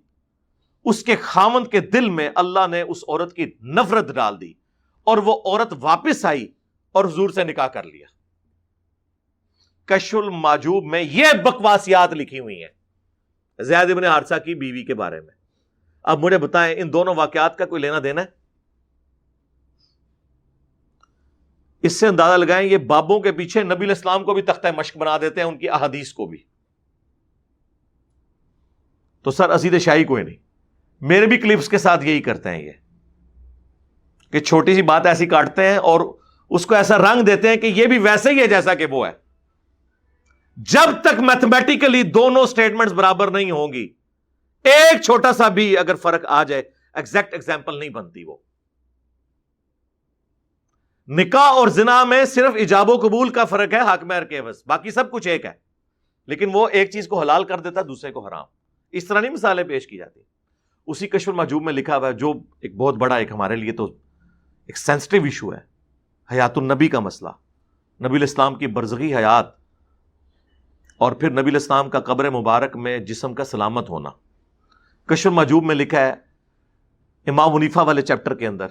اس کے خاوند کے دل میں اللہ نے اس عورت کی نفرت ڈال دی اور وہ عورت واپس آئی اور حضور سے نکاح کر لیا. کشف المحجوب میں یہ بکواسیات لکھی ہوئی ہیں زید ابن حارثہ کی بیوی کے بارے میں. اب مجھے بتائیں ان دونوں واقعات کا کوئی لینا دینا ہے؟ اس سے اندازہ لگائیں یہ بابوں کے پیچھے نبی علیہ السلام کو بھی تختہ مشق بنا دیتے ہیں، ان کی احادیث کو بھی. تو سر عصید شاہی کوئی نہیں. میرے بھی کلپس کے ساتھ یہی کرتے ہیں یہ کہ چھوٹی سی بات ایسی کاٹتے ہیں اور اس کو ایسا رنگ دیتے ہیں کہ یہ بھی ویسے ہی ہے جیسا کہ وہ ہے. جب تک میتھمیٹیکلی دونوں سٹیٹمنٹس برابر نہیں ہوں گی، ایک چھوٹا سا بھی اگر فرق آ جائے، ایگزیکٹ ایگزامپل نہیں بنتی. وہ نکاح اور زنا میں صرف ایجاب و قبول کا فرق ہے، حق مہر کے عوض، باقی سب کچھ ایک ہے. لیکن وہ ایک چیز کو حلال کر دیتا ہے، دوسرے کو حرام. اس طرح نہیں مثالیں پیش کی جاتی. اسی کشف المحجوب میں لکھا ہوا ہے، جو ایک بہت بڑا ایک ہمارے لیے تو ایک سینسٹیو ایشو ہے، حیات النبی کا مسئلہ، نبی علیہ السلام کی برزخی حیات اور پھر نبی علیہ السلام کا قبر مبارک میں جسم کا سلامت ہونا. کشف المحجوب میں لکھا ہے امام حنیفہ والے چیپٹر کے اندر،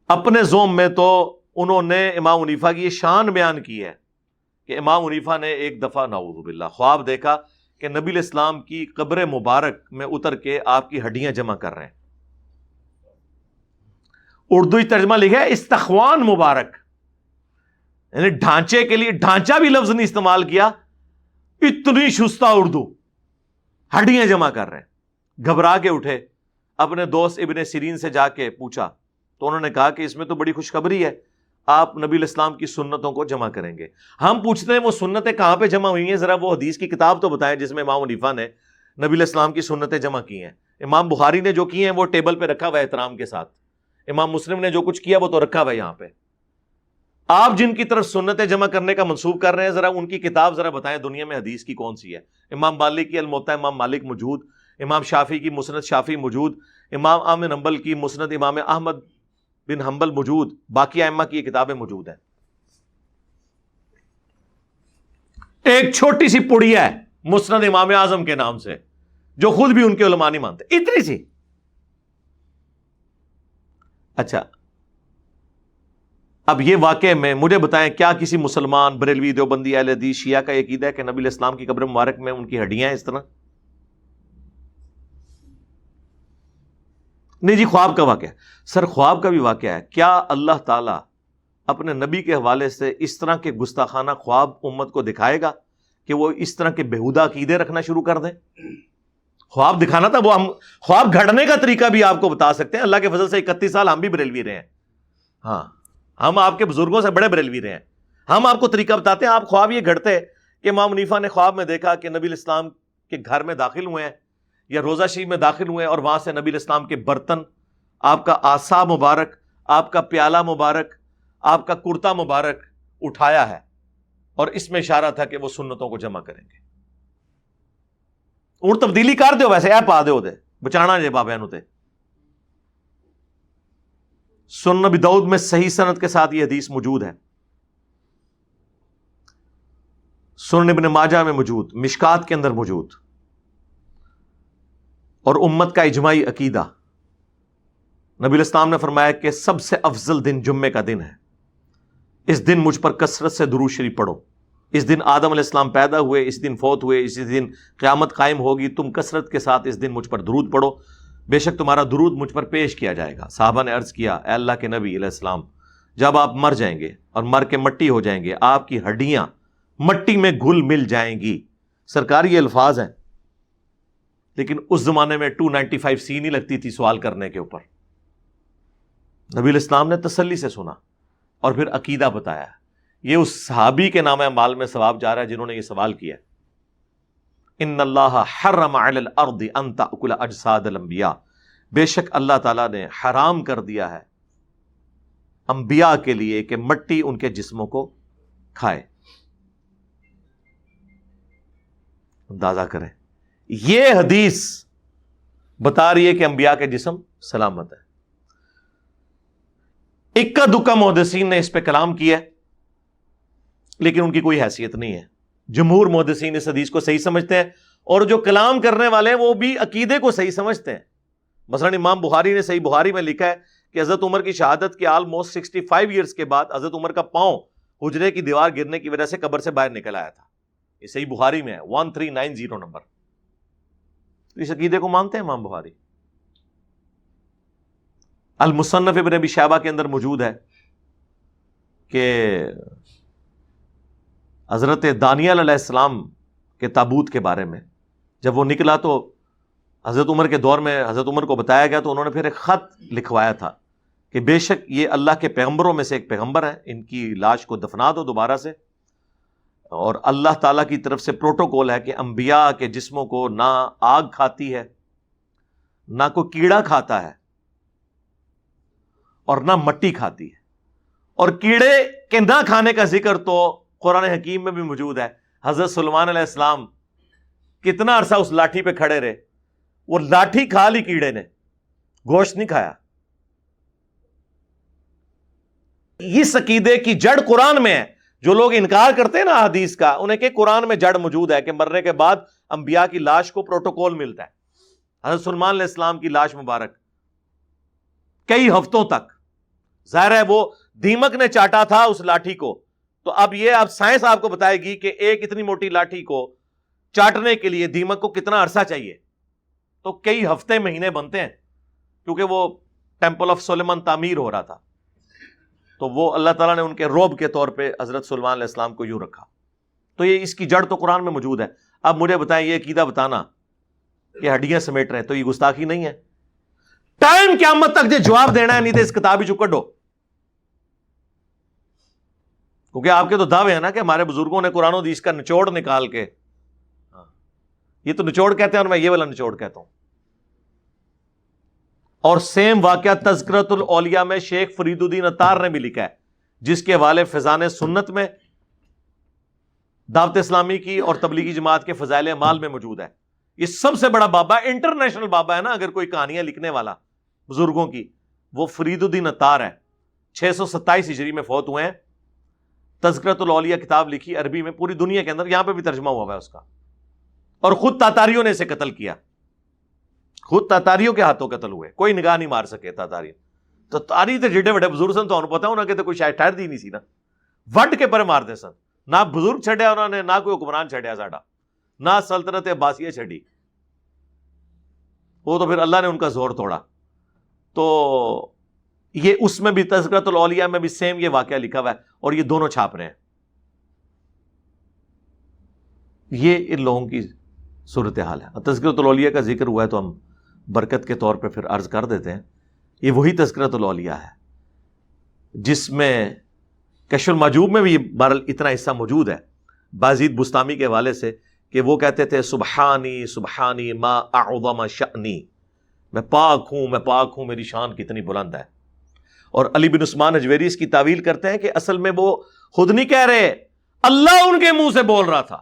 اپنے زوم میں تو انہوں نے امام حنیفہ کی یہ شان بیان کی ہے کہ امام حنیفہ نے ایک دفعہ نعوذ باللہ خواب دیکھا کہ نبی علیہ السلام کی قبر مبارک میں اتر کے آپ کی ہڈیاں جمع کر رہے ہیں. اردو ترجمہ لکھا ہے استخوان مبارک، یعنی ڈھانچے کے لیے ڈھانچہ بھی لفظ نہیں استعمال کیا. اتنی شستہ اردو، ہڈیاں جمع کر رہے ہیں. گھبرا کے اٹھے, اپنے دوست ابن سیرین سے جا کے پوچھا تو انہوں نے کہا کہ اس میں تو بڑی خوشخبری ہے, آپ نبی الاسلام کی سنتوں کو جمع کریں گے. ہم پوچھتے ہیں وہ سنتیں کہاں پہ جمع ہوئی ہیں, ذرا وہ حدیث کی کتاب تو بتائیں جس میں امام حنیفہ نے نبی الاسلام کی سنتیں جمع کی ہیں. امام بخاری نے جو کی ہیں وہ ٹیبل پہ رکھا ہوا ہے احترام کے ساتھ, امام مسلم نے جو کچھ کیا وہ تو رکھا ہوا ہے یہاں پہ. آپ جن کی طرف سنتیں جمع کرنے کا منسوب کر رہے ہیں, ذرا ان کی کتاب ذرا بتائیں دنیا میں حدیث کی کون سی ہے. امام مالک کی الموطا امام مالک موجود, امام شافعی کی مسند شافعی موجود, امام احمد بن حنبل کی مسند امام احمد بن حنبل موجود, باقی ائمہ کی یہ کتابیں موجود ہیں. ایک چھوٹی سی پڑیا ہے مسند امام اعظم کے نام سے جو خود بھی ان کے علماء نہیں مانتے, اتنی سی. اچھا اب یہ واقعے میں مجھے بتائیں کیا کسی مسلمان بریلوی دیوبندی اہل حدیث شیعہ کا یہ عقیدہ ہے کہ نبی الاسلام کی قبر مبارک میں ان کی ہڈیاں ہیں اس طرح؟ نہیں جی, خواب کا واقعہ. سر خواب کا بھی واقعہ ہے. کیا اللہ تعالیٰ اپنے نبی کے حوالے سے اس طرح کے گستاخانہ خواب امت کو دکھائے گا کہ وہ اس طرح کے بےہودہ عقیدے رکھنا شروع کر دیں؟ خواب دکھانا تھا, وہ ہم خواب گھڑنے کا طریقہ بھی آپ کو بتا سکتے ہیں. اللہ کے فضل سے 31 سال ہم بھی بریلوی رہے ہیں. ہاں, ہم آپ کے بزرگوں سے بڑے بریلوی رہے ہیں. ہم آپ کو طریقہ بتاتے ہیں. آپ خواب یہ گھڑتے کہ امام حنیفہ نے خواب میں دیکھا کہ نبی الاسلام کے گھر میں داخل ہوئے ہیں یا روضہ شریف میں داخل ہوئے ہیں اور وہاں سے نبی الاسلام کے برتن, آپ کا عصا مبارک, آپ کا پیالہ مبارک, آپ کا کرتا مبارک اٹھایا ہے اور اس میں اشارہ تھا کہ وہ سنتوں کو جمع کریں گے. اور تبدیلی کر دیو ویسے اے پا دیو دے بچانا جے بابے نو تے. سنن ابی داؤد میں صحیح سند کے ساتھ یہ حدیث موجود ہے, سنن ابن ماجہ میں موجود, مشکات کے اندر موجود, اور امت کا اجماعی عقیدہ. نبی الاسلام نے فرمایا کہ سب سے افضل دن جمعے کا دن ہے, اس دن مجھ پر کثرت سے درود شریف پڑھو. اس دن آدم علیہ السلام پیدا ہوئے, اس دن فوت ہوئے, اسی دن قیامت قائم ہوگی. تم کثرت کے ساتھ اس دن مجھ پر درود پڑھو, بے شک تمہارا درود مجھ پر پیش کیا جائے گا. صحابہ نے عرض کیا اے اللہ کے نبی علیہ السلام, جب آپ مر جائیں گے اور مر کے مٹی ہو جائیں گے, آپ کی ہڈیاں مٹی میں گھل مل جائیں گی. سرکاری یہ الفاظ ہیں, لیکن اس زمانے میں 295C نہیں لگتی تھی سوال کرنے کے اوپر. نبی علیہ السلام نے تسلی سے سنا اور پھر عقیدہ بتایا. یہ اس صحابی کے نام اعمال میں ثواب جا رہا ہے جنہوں نے یہ سوال کیا. ان اللہ حرم علی الارض ان تأکل اجساد الانبیاء, بے شک اللہ تعالیٰ نے حرام کر دیا ہے انبیاء کے لیے کہ مٹی ان کے جسموں کو کھائے. اندازہ کریں, یہ حدیث بتا رہی ہے کہ انبیاء کے جسم سلامت ہے. اکا دکا محدثین نے اس پہ کلام کیا لیکن ان کی کوئی حیثیت نہیں ہے. جمہور محدثین اس حدیث کو صحیح سمجھتے ہیں اور جو کلام کرنے والے ہیں وہ بھی عقیدے کو صحیح سمجھتے ہیں. مثلا امام بخاری نے صحیح بخاری میں لکھا ہے کہ حضرت عمر کی شہادت کے آلموسٹ 65 ایئرز کے بعد حضرت عمر کا پاؤں حجرے کی دیوار گرنے کی وجہ سے قبر سے باہر نکل آیا تھا. یہ صحیح بخاری میں ہے, 1390 نمبر. اس عقیدے کو مانتے ہیں امام بخاری. المصنف ابن ابی شیبہ کے اندر موجود ہے کہ حضرت دانیال علیہ السلام کے تابوت کے بارے میں جب وہ نکلا تو حضرت عمر کے دور میں حضرت عمر کو بتایا گیا تو انہوں نے پھر ایک خط لکھوایا تھا کہ بے شک یہ اللہ کے پیغمبروں میں سے ایک پیغمبر ہیں, ان کی لاش کو دفنا دو دوبارہ سے, اور اللہ تعالیٰ کی طرف سے پروٹوکول ہے کہ انبیاء کے جسموں کو نہ آگ کھاتی ہے, نہ کوئی کیڑا کھاتا ہے, اور نہ مٹی کھاتی ہے. اور کیڑے کے نہ کھانے کا ذکر تو قرآن حکیم میں بھی موجود ہے. حضرت سلیمان علیہ السلام کتنا عرصہ اس لاٹھی پہ کھڑے رہے, وہ لاٹھی کھا لی کیڑے نے, گوشت نہیں کھایا. اس عقیدے کی جڑ قرآن میں ہے. جو لوگ انکار کرتے ہیں نا حدیث کا, انہیں کہ قرآن میں جڑ موجود ہے کہ مرنے کے بعد انبیاء کی لاش کو پروٹوکول ملتا ہے. حضرت سلیمان علیہ السلام کی لاش مبارک کئی ہفتوں تک, ظاہر ہے وہ دیمک نے چاٹا تھا اس لاٹھی کو, تو اب یہ اب سائنس آپ کو بتائے گی کہ ایک اتنی موٹی لاٹھی کو چاٹنے کے لیے دیمک کو کتنا عرصہ چاہیے. تو کئی ہفتے مہینے بنتے ہیں, کیونکہ وہ ٹیمپل آف سلیمان تعمیر ہو رہا تھا. تو وہ اللہ تعالیٰ نے ان کے روب کے طور پہ حضرت سلیمان علیہ السلام کو یوں رکھا. تو یہ اس کی جڑ تو قرآن میں موجود ہے. اب مجھے بتائیں, یہ عقیدہ بتانا کہ ہڈیاں سمیٹ رہے ہیں، تو یہ گستاخی نہیں ہے؟ ٹائم قیامت تک جو جواب دینا ہے، نہیں تو اس کتاب ہی چکڈو، کیونکہ آپ کے تو دعوے ہیں نا کہ ہمارے بزرگوں نے قرآن و حدیث کا نچوڑ نکال کے، یہ تو نچوڑ کہتے ہیں اور میں یہ والا نچوڑ کہتا ہوں. اور سیم واقعہ تذکرۃ الاولیاء میں شیخ فرید الدین عطار نے بھی لکھا ہے، جس کے حوالے فیضان سنت میں دعوت اسلامی کی اور تبلیغی جماعت کے فضائل اعمال میں موجود ہے. یہ سب سے بڑا بابا، انٹرنیشنل بابا ہے نا، اگر کوئی کہانیاں لکھنے والا بزرگوں کی، وہ فرید الدین عطار ہے. 627 ہجری میں فوت ہوئے ہیں. تذکرۃ الاولیاء کتاب لکھی عربی میں، پوری دنیا کے اندر، یہاں پہ بھی ترجمہ ہوا ہے اس کا. اور خود تاتاریوں نے اسے قتل کیا، خود تاتاریوں کے ہاتھوں قتل ہوئے، کوئی نگاہ نہیں مار سکے تاتاری. تو تاری تے جڑے بڑے بزرگ سن، تو انہوں پتا ہونا کہ کوئی شاید ٹھہر دی نہیں سی نا، وڈ کے پر مار دے سن. نہ بزرگ چھڑیا انہوں نے، نہ کوئی حکمران چھڑیا ساڈا، نہ سلطنت عباسیہ چھڑی. وہ تو پھر اللہ نے ان کا زور توڑا. تو یہ اس میں بھی تذکرۃ الاولیاء میں بھی سیم یہ واقعہ لکھا ہوا ہے، اور یہ دونوں چھاپ رہے ہیں. یہ ان لوگوں کی صورتحال ہے. تذکرۃ الاولیاء کا ذکر ہوا ہے تو ہم برکت کے طور پہ پھر عرض کر دیتے ہیں. یہ وہی تذکرۃ الاولیاء ہے جس میں کشف المحجوب میں بھی بہرحال اتنا حصہ موجود ہے بازید بستامی کے حوالے سے، کہ وہ کہتے تھے سبحانی سبحانی ما اعظم شأنی، میں پاک ہوں، میری شان کتنی بلند ہے. اور علی بن عثمان اجویری اس کی تعویل کرتے ہیں کہ اصل میں وہ خود نہیں کہہ رہے، اللہ ان کے منہ سے بول رہا تھا.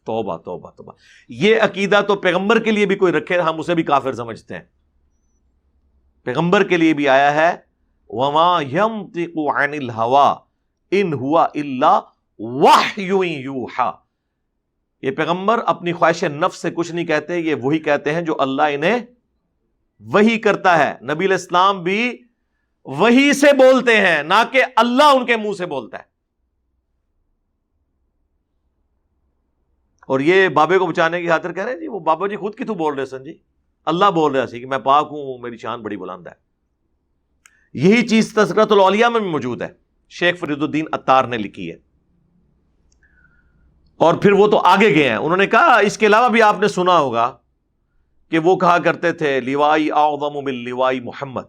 توبہ توبہ توبہ. یہ عقیدہ تو پیغمبر کے لیے بھی کوئی رکھے، ہم اسے بھی کافر سمجھتے ہیں. پیغمبر کے لیے بھی آیا ہے وَمَا يَنطِقُ عَنِ الْهَوَىٰ إِنْ هُوَ إِلَّا وَحْيٌ يُوحَىٰ. یہ پیغمبر اپنی خواہش نفس سے کچھ نہیں کہتے، یہ وہی کہتے ہیں جو اللہ انہیں وحی کرتا ہے. نبی علیہ السلام بھی وحی سے بولتے ہیں، نہ کہ اللہ ان کے منہ سے بولتا ہے. اور یہ بابے کو بچانے کی خاطر کہہ رہے ہیں جی وہ بابا جی خود کی تو بول رہے سن جی، اللہ بول رہا سی کہ میں پاک ہوں، میری شان بڑی بلند ہے. یہی چیز تذکرۃ الاولیاء میں بھی موجود ہے، شیخ فرید الدین عطار نے لکھی ہے. اور پھر وہ تو آگے گئے ہیں، انہوں نے کہا اس کے علاوہ بھی آپ نے سنا ہوگا کہ وہ کہا کرتے تھے لیوائی اعظم من لیوائی محمد،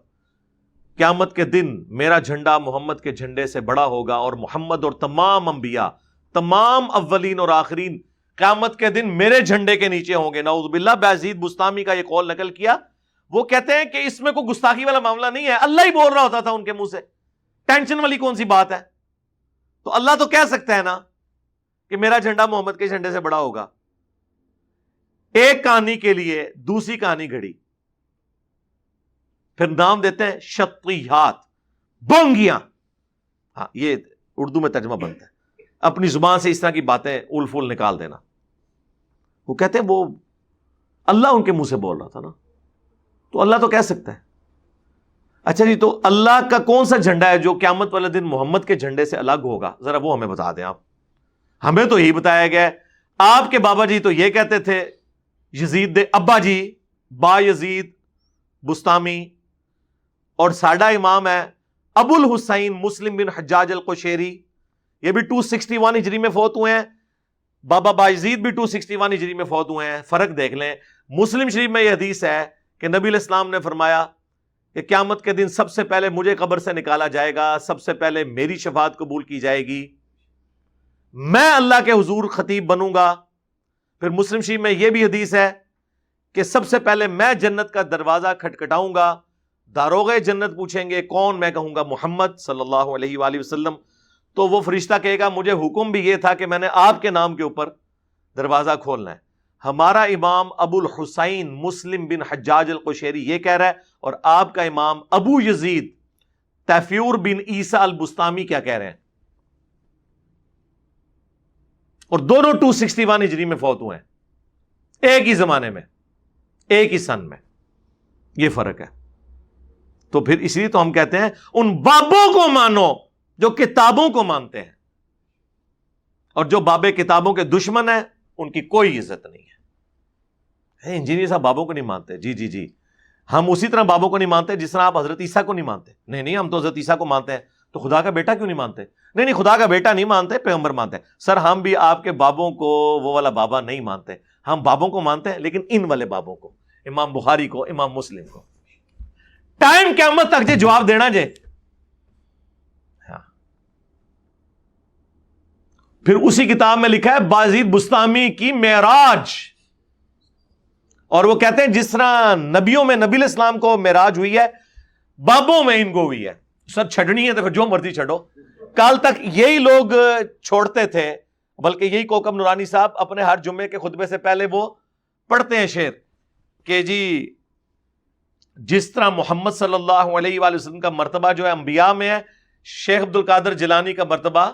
قیامت کے دن میرا جھنڈا محمد کے جھنڈے سے بڑا ہوگا، اور محمد اور تمام انبیاء، تمام اولین اور آخرین قیامت کے دن میرے جھنڈے کے نیچے ہوں گے. نعوذ باللہ. بازید بستامی کا یہ قول نقل کیا. وہ کہتے ہیں کہ اس میں کوئی گستاخی والا معاملہ نہیں ہے، اللہ ہی بول رہا ہوتا تھا ان کے منہ سے، ٹینشن والی کون سی بات ہے؟ تو اللہ تو کہہ سکتا ہے نا کہ میرا جھنڈا محمد کے جھنڈے سے بڑا ہوگا. ایک کہانی کے لیے دوسری کہانی گھڑی، پھر نام دیتے ہیں شطیحات، بونگیاں. ہاں یہ اردو میں ترجمہ بنتا ہے، اپنی زبان سے اس طرح کی باتیں اول فول نکال دینا. وہ کہتے ہیں وہ اللہ ان کے منہ سے بول رہا تھا نا، تو اللہ تو کہہ سکتا ہے. اچھا جی، تو اللہ کا کون سا جھنڈا ہے جو قیامت والے دن محمد کے جھنڈے سے الگ ہوگا؟ ذرا وہ ہمیں بتا دیں آپ. ہمیں تو یہی بتایا گیا ہے. آپ کے بابا جی تو یہ کہتے تھے، یزید دے ابا جی با یزید بستامی، اور ساڈا امام ہے ابو الحسین مسلم بن حجاج القشیری، یہ بھی 261 ہجری میں فوت ہوئے ہیں. بابا باجید بھی 261 ہجری میں فوت ہوئے ہیں. فرق دیکھ لیں. مسلم شریف میں یہ حدیث ہے کہ نبی علیہ السلام نے فرمایا کہ قیامت کے دن سب سے پہلے مجھے قبر سے نکالا جائے گا، سب سے پہلے میری شفاعت قبول کی جائے گی، میں اللہ کے حضور خطیب بنوں گا. پھر مسلم شریف میں یہ بھی حدیث ہے کہ سب سے پہلے میں جنت کا دروازہ کھٹکھٹاؤں گا، داروغے جنت پوچھیں گے کون، میں کہوں گا محمد صلی اللہ علیہ وآلہ وسلم. تو وہ فرشتہ کہے گا مجھے حکم بھی یہ تھا کہ میں نے آپ کے نام کے اوپر دروازہ کھولنا ہے. ہمارا امام ابو الحسین مسلم بن حجاج القشیری یہ کہہ رہا ہے، اور آپ کا امام ابو یزید تیفور بن عیسیٰ البستامی کیا کہہ رہے ہیں. اور دونوں 261 ہجری میں فوت ہوئے ہیں، ایک ہی زمانے میں، ایک ہی سن میں. یہ فرق ہے. تو پھر اس لیے تو ہم کہتے ہیں ان بابوں کو مانو جو کتابوں کو مانتے ہیں، اور جو بابے کتابوں کے دشمن ہیں ان کی کوئی عزت نہیں ہے. انجینئر صاحب بابوں کو نہیں مانتے، جی جی جی، ہم اسی طرح بابوں کو نہیں مانتے جس طرح آپ حضرت عیسیٰ کو نہیں مانتے. نہیں ہم تو حضرت عیسیٰ کو مانتے ہیں. تو خدا کا بیٹا کیوں نہیں مانتے؟ نہیں خدا کا بیٹا نہیں مانتے، پیغمبر مانتے ہیں۔ سر ہم بھی آپ کے بابوں کو وہ والا بابا نہیں مانتے، ہم بابوں کو مانتے ہیں لیکن ان والے بابوں کو، امام بخاری کو، امام مسلم کو۔ ٹائم قیامت تک جے جواب دینا جے۔ ہاں۔ پھر اسی کتاب میں لکھا ہے بازید بستامی کی معراج، اور وہ کہتے ہیں جس طرح نبیوں میں نبی علیہ السلام کو معراج ہوئی ہے، بابوں میں ان کو ہوئی ہے۔ سر چھڑنی ہے تو پھر جو مرضی چھڑو۔ کل تک یہی لوگ چھوڑتے تھے، بلکہ یہی کوکب نورانی صاحب اپنے ہر جمعے کے خطبے سے پہلے وہ پڑھتے ہیں شعر کہ جی جس طرح محمد صلی اللہ علیہ وآلہ وسلم کا مرتبہ جو ہے انبیاء میں ہے، شیخ عبد القادر جیلانی کا مرتبہ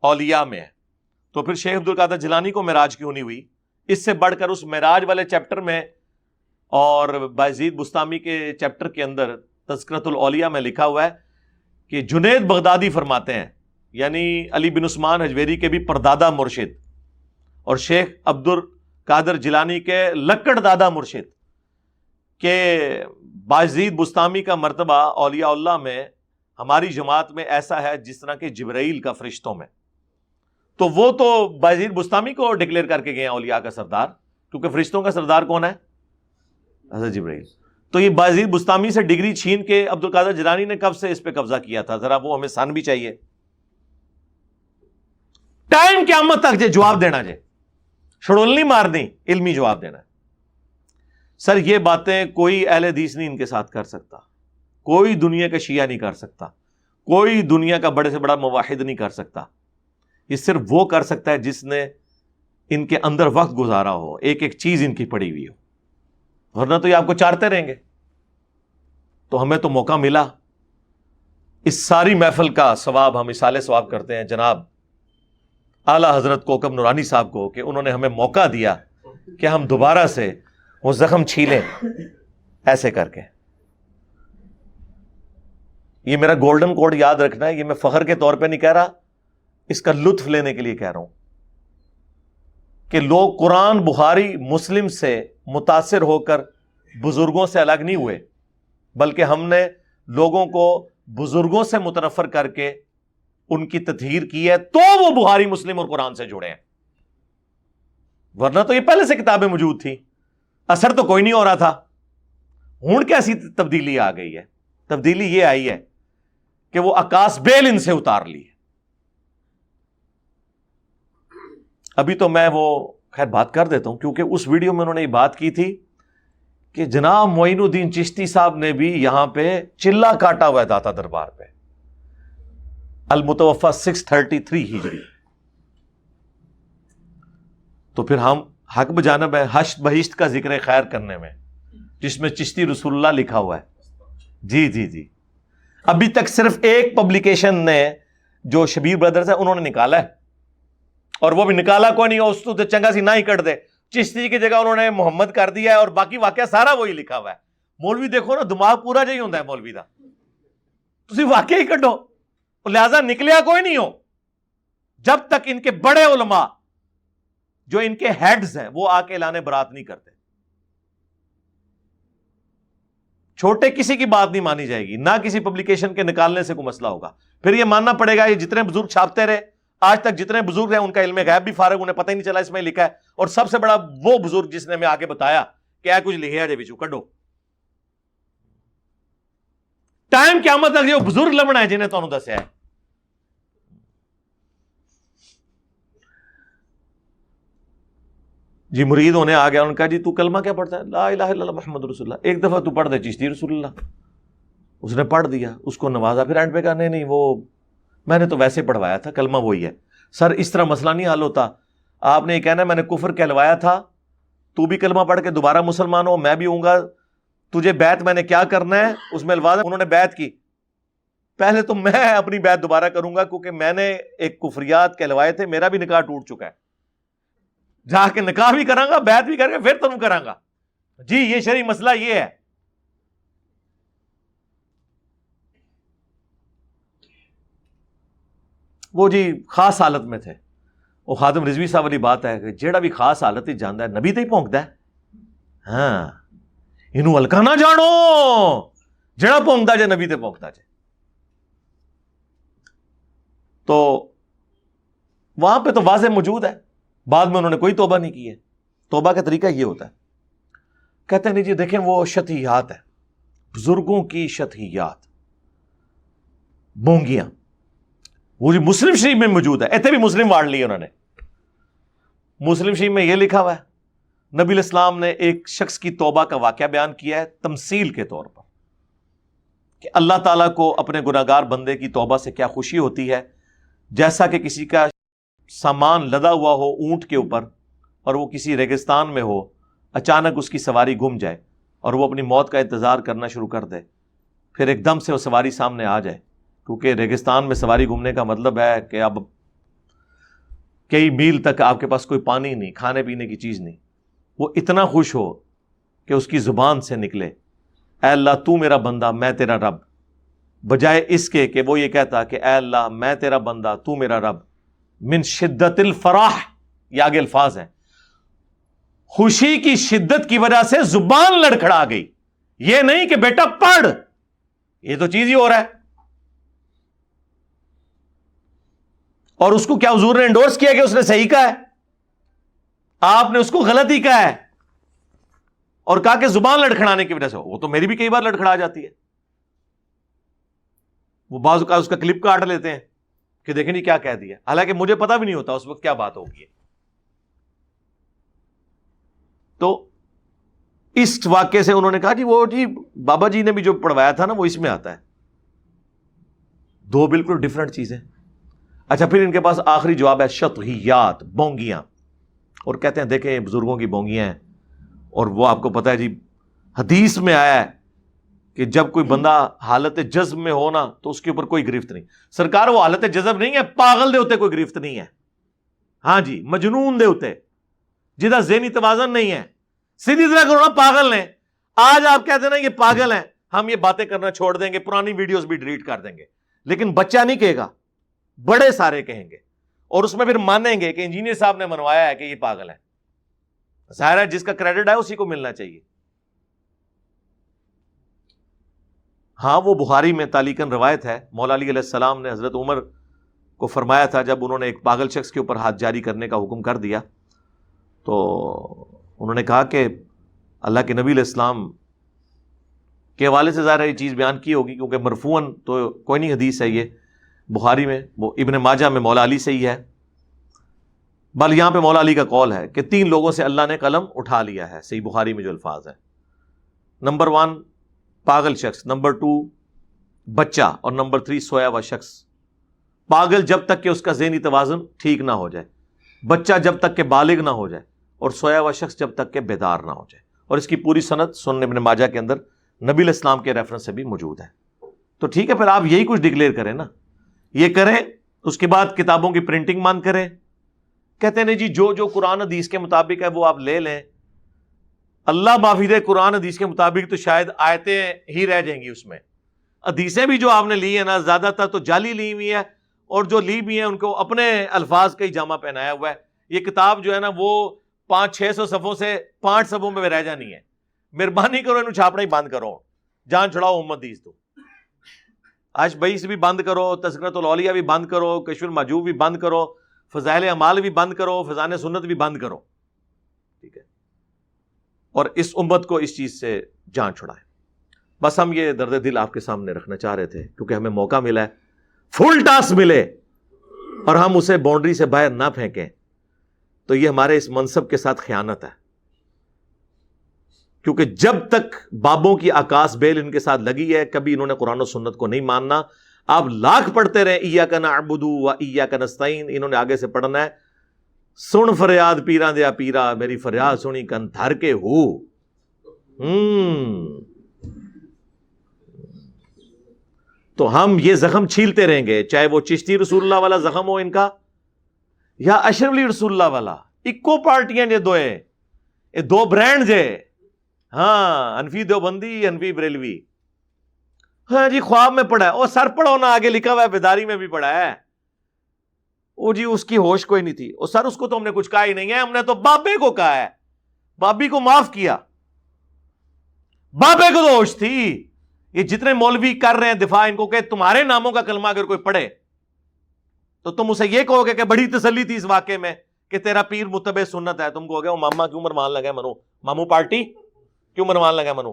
اولیاء میں ہے۔ تو پھر شیخ عبد القادر جیلانی کو معراج کیوں نہیں ہوئی؟ اس سے بڑھ کر اس معراج والے چیپٹر میں اور بازید بستامی کے چیپٹر کے اندر تذکرۃ الاولیاء میں لکھا ہوا ہے کہ جنید بغدادی فرماتے ہیں، یعنی علی بن عثمان حجویری کے بھی پردادا مرشد اور شیخ عبد القادر جیلانی کے لکڑ دادا مرشد، کہ بازید بستامی کا مرتبہ اولیاء اللہ میں ہماری جماعت میں ایسا ہے جس طرح کہ جبرائیل کا فرشتوں میں۔ تو وہ تو بازید بستامی کو ڈکلیئر کر کے گئے ہیں اولیاء کا سردار، کیونکہ فرشتوں کا سردار کون ہے؟ حضرت جبرائیل۔ تو یہ بازید بستامی سے ڈگری چھین کے عبد القادر جیلانی نے کب سے اس پہ قبضہ کیا تھا؟ ذرا وہ ہمیں سن بھی چاہیے۔ ٹائم قیامت تک جے جواب دینا جے، شڑول نہیں مارنی، علمی جواب دینا ہے۔ سر یہ باتیں کوئی اہل حدیث نہیں ان کے ساتھ کر سکتا، کوئی دنیا کا شیعہ نہیں کر سکتا، کوئی دنیا کا بڑے سے بڑا موحد نہیں کر سکتا۔ یہ صرف وہ کر سکتا ہے جس نے ان کے اندر وقت گزارا ہو، ایک ایک چیز ان کی پڑی ہوئی ہو، ورنہ تو یہ آپ کو چارتے رہیں گے۔ تو ہمیں تو موقع ملا، اس ساری محفل کا ثواب ہم اصالہ ثواب کرتے ہیں جناب اعلیٰ حضرت کوکب نورانی صاحب کو کہ انہوں نے ہمیں موقع دیا کہ ہم دوبارہ سے وہ زخم چھیلیں ایسے کر کے۔ یہ میرا گولڈن کوڈ یاد رکھنا ہے، یہ میں فخر کے طور پہ نہیں کہہ رہا، اس کا لطف لینے کے لیے کہہ رہا ہوں کہ لوگ قرآن بخاری مسلم سے متاثر ہو کر بزرگوں سے الگ نہیں ہوئے، بلکہ ہم نے لوگوں کو بزرگوں سے متنفر کر کے ان کی تطہیر کی ہے، تو وہ بخاری مسلم اور قرآن سے جڑے ہیں، ورنہ تو یہ پہلے سے کتابیں موجود تھیں، اثر تو کوئی نہیں ہو رہا تھا۔ ہوں کیسی تبدیلی آ گئی ہے؟ تبدیلی یہ آئی ہے کہ وہ عکاس بیل ان سے اتار لی ہے۔ ابھی تو میں وہ خیر بات کر دیتا ہوں، کیونکہ اس ویڈیو میں انہوں نے یہ بات کی تھی کہ جناب معین الدین چشتی صاحب نے بھی یہاں پہ چلا کاٹا ہوا ہے داتا دربار پہ، المتوفا 633 ہجری۔ تو پھر ہم حق بجانب ہے حشت بہشت کا ذکر خیر کرنے میں، جس میں چشتی رسول اللہ لکھا ہوا ہے۔ جی جی جی، ابھی تک صرف ایک پبلیکیشن نے جو شبیر بردرز ہے انہوں نے نکالا ہے، اور وہ بھی نکالا کوئی نہیں، اس تو چنگا سی نہ ہی کٹ دے، چشتی کی جگہ انہوں نے محمد کر دیا ہے، اور باقی واقعہ سارا وہی لکھا ہوا ہے۔ مولوی دیکھو نا، دماغ پورا جہی ہوتا ہے مولوی دا، تسی واقعہ ہی کٹو، لہذا نکلیا کوئی نہیں ہو جب تک ان کے بڑے علماء جو ان کے ہیڈز ہیں وہ آ کے اعلان برات نہیں کرتے۔ چھوٹے کسی کی بات نہیں مانی جائے گی، نہ کسی پبلیکیشن کے نکالنے سے کوئی مسئلہ ہوگا۔ پھر یہ ماننا پڑے گا یہ جتنے بزرگ چھاپتے رہے آج تک، جتنے بزرگ ہیں ان کا علم غیب بھی فارغ، انہیں پتہ ہی نہیں چلا اس میں لکھا ہے، اور سب سے بڑا وہ بزرگ جس نے ہمیں آگے بتایا کہ کچھ لکھے جے بچو کڈو۔ ٹائم قیامت تک یہ بزرگ لبنا ہے جنہیں تمہیں دسیا ہے۔ جی مرید ہونے آ گیا، ان کا جی تو کلمہ کیا پڑھتا ہے؟ لا الہ الا اللہ محمد رسول اللہ۔ ایک دفعہ تو پڑھ دے چشتی رسول اللہ، اس نے پڑھ دیا، اس کو نوازا، پھر اینڈ پہ کہا نہیں وہ میں نے تو ویسے پڑھوایا تھا، کلمہ وہی ہے۔ سر اس طرح مسئلہ نہیں حل ہوتا، آپ نے یہ کہنا ہے میں نے کفر کہلوایا تھا، تو بھی کلمہ پڑھ کے دوبارہ مسلمان ہو، میں بھی ہوں گا، تجھے بیعت میں نے کیا کرنا ہے اس میں الفاظ انہوں نے بیعت کی، پہلے تو میں اپنی بیعت دوبارہ کروں گا کیونکہ میں نے ایک کفریات کہلوائے تھے، میرا بھی نکاح ٹوٹ چکا ہے، جا کے نکاح بھی کراں گا، بیعت بھی کر کے پھر تم کراں گا۔ جی یہ شرعی مسئلہ یہ ہے۔ وہ جی خاص حالت میں تھے، وہ خادم رضوی صاحب والی بات ہے کہ جیڑا بھی خاص حالت ہی جاندا ہے نبی تے ہی پونکدا ہے۔ ہاں اینو ہلکا نہ جانو، جیڑا پونکدا جے نبی تے پونکدا جے۔ تو وہاں پہ تو واضح موجود ہے، بعد میں انہوں نے کوئی توبہ نہیں کی ہے. توبہ کا طریقہ یہ ہوتا ہے، کہتے ہیں نہیں جی دیکھیں وہ شتیات ہے، بزرگوں کی شتیات، بونگیاں، وہ جو مسلم شریف میں موجود ہے. ایتھے بھی مسلم واڑ لی انہوں نے. مسلم شریف میں یہ لکھا ہوا ہے، نبی علیہ السلام نے ایک شخص کی توبہ کا واقعہ بیان کیا ہے تمثیل کے طور پر، کہ اللہ تعالیٰ کو اپنے گناہگار بندے کی توبہ سے کیا خوشی ہوتی ہے، جیسا کہ کسی کا سامان لدا ہوا ہو اونٹ کے اوپر اور وہ کسی ریگستان میں ہو، اچانک اس کی سواری گم جائے اور وہ اپنی موت کا انتظار کرنا شروع کر دے، پھر ایک دم سے وہ سواری سامنے آ جائے. کیونکہ ریگستان میں سواری گمنے کا مطلب ہے کہ اب کئی میل تک آپ کے پاس کوئی پانی نہیں، کھانے پینے کی چیز نہیں. وہ اتنا خوش ہو کہ اس کی زبان سے نکلے اے اللہ تو میرا بندہ میں تیرا رب، بجائے اس کے کہ وہ یہ کہتا کہ اے اللہ میں تیرا بندہ تو میرا رب. من شدت الفرح، یہ آگے الفاظ ہیں، خوشی کی شدت کی وجہ سے زبان لڑکھڑا گئی. یہ نہیں کہ بیٹا پڑھ، یہ تو چیز ہی ہو رہا ہے. اور اس کو کیا حضور نے انڈورس کیا کہ اس نے صحیح کہا ہے؟ آپ نے اس کو غلط ہی کہا ہے اور کہا کہ زبان لڑکھڑانے کی وجہ سے. وہ تو میری بھی کئی بار لڑکھڑا جاتی ہے. وہ بعض اوقات اس کا کلپ کاٹ لیتے ہیں کہ دیکھیں نہیں کیا کہہ دیا، حالانکہ مجھے پتا بھی نہیں ہوتا اس وقت کیا بات ہوگی. تو اس واقعے سے انہوں نے کہا جی وہ جی بابا جی نے بھی جو پڑھوایا تھا نا وہ اس میں آتا ہے. دو بالکل ڈفرنٹ چیزیں. اچھا پھر ان کے پاس آخری جواب ہے شطحیات، بونگیاں. اور کہتے ہیں دیکھیں بزرگوں کی بونگیاں ہیں، اور وہ آپ کو پتا ہے جی حدیث میں آیا ہے کہ جب کوئی بندہ حالت جذب میں ہو نا تو اس کے اوپر کوئی گرفت نہیں. سرکار وہ حالت جذب نہیں ہے، پاگل دے ہوتے کوئی گرفت نہیں ہے. ہاں جی مجنون دے ہوتے جدا ذہنی توازن نہیں ہے. سیدھی طرح کرو نا پاگل نے. آج آپ کہتے ہیں نا یہ پاگل ہیں، ہم یہ باتیں کرنا چھوڑ دیں گے، پرانی ویڈیوز بھی ڈیلیٹ کر دیں گے، لیکن بچہ نہیں کہے گا، بڑے سارے کہیں گے، اور اس میں پھر مانیں گے کہ انجینئر صاحب نے منوایا ہے کہ یہ پاگل ہے. ظاہر ہے جس کا کریڈٹ ہے اسی کو ملنا چاہیے. ہاں وہ بخاری میں تعلیقاً روایت ہے، مولا علی علیہ السلام نے حضرت عمر کو فرمایا تھا جب انہوں نے ایک پاگل شخص کے اوپر ہاتھ جاری کرنے کا حکم کر دیا تو انہوں نے کہا کہ اللہ کے نبی علیہ السلام کے حوالے سے ظاہر ہے یہ چیز بیان کی ہوگی کیونکہ مرفوعاً تو کوئی نہیں حدیث ہے، یہ بخاری میں، وہ ابن ماجہ میں مولا علی سے ہی ہے. بل یہاں پہ مولا علی کا قول ہے کہ 3 لوگوں سے اللہ نے قلم اٹھا لیا ہے، صحیح بخاری میں جو الفاظ ہے. نمبر 1 پاگل شخص، نمبر 2 بچہ، اور نمبر 3 سویا ہوا شخص. پاگل جب تک کہ اس کا ذہنی توازن ٹھیک نہ ہو جائے، بچہ جب تک کہ بالغ نہ ہو جائے، اور سویا ہوا شخص جب تک کہ بیدار نہ ہو جائے. اور اس کی پوری سند سنن ابن ماجہ کے اندر نبی علیہ السلام کے ریفرنس سے بھی موجود ہے. تو ٹھیک ہے پھر آپ یہی کچھ ڈکلیئر کریں نا، یہ کریں، اس کے بعد کتابوں کی پرنٹنگ بند کریں. کہتے ہیں جی جو قرآن حدیث کے مطابق ہے وہ آپ لے لیں. اللہ معافی دے، قرآن حدیث کے مطابق تو شاید آیتیں ہی رہ جائیں گی اس میں. حدیثیں بھی جو آپ نے لی ہیں نا زیادہ تر تو جعلی لی ہوئی ہیں، اور جو لی بھی ہیں ان کو اپنے الفاظ کا ہی جامہ پہنایا ہوا ہے. یہ کتاب جو ہے نا وہ 500-600 صفحوں سے 5 صفحوں میں رہ جانی ہے. مہربانی کرو انہوں چھاپنا ہی بند کرو، جان چھڑاؤ امت دیس تو. آج بئی سے بھی بند کرو، تذکرۃ الاولیاء بھی بند کرو، کشف المحجوب بھی بند کرو، فضائل اعمال بھی بند کرو، فضائل سنت بھی بند کرو. ٹھیک ہے، اور اس امت کو اس چیز سے جان چھڑائیں. بس ہم یہ درد دل آپ کے سامنے رکھنا چاہ رہے تھے کیونکہ ہمیں موقع ملا ہے، فل ٹاس ملے اور ہم اسے باؤنڈری سے باہر نہ پھینکیں تو یہ ہمارے اس منصب کے ساتھ خیانت ہے. کیونکہ جب تک بابوں کی آکاس بیل ان کے ساتھ لگی ہے کبھی انہوں نے قرآن و سنت کو نہیں ماننا. آپ لاکھ پڑھتے رہے ایاک نعبد و ایاک نستعین، انہوں نے آگے سے پڑھنا ہے سن فریاد پیراں دیا پیرا، میری فریاد سنی کن دھر کے ہو. تو ہم یہ زخم چھیلتے رہیں گے، چاہے وہ چشتی رسول اللہ والا زخم ہو ان کا یا اشرف علی رسول اللہ والا. اکو پارٹیاں یہ دوئے، یہ 2 برانڈ جے. ہاں انفی دیوبندی، انفی بریلوی. ہاں جی خواب میں پڑھا ہے، اور سر پڑھو نا، آگے لکھا ہوا ہے بیداری میں بھی پڑھا ہے. وہ جی اس کی ہوش کوئی نہیں تھی، اور سر اس کو تو ہم نے کچھ کہا ہی نہیں ہے، ہم نے تو بابے کو کہا ہے، بابی کو معاف کیا، بابے کو تو ہوش تھی. یہ جتنے مولوی کر رہے ہیں دفاع ان کو کہ تمہارے ناموں کا کلمہ اگر کوئی پڑھے تو تم اسے یہ کہو گے کہ بڑی تسلی تھی اس واقعے میں کہ تیرا پیر متبع سنت ہے، تم کہو گے وہ ماما کیوں مرمان لگا منو، مامو پارٹی کیوں مرمان لگا منو،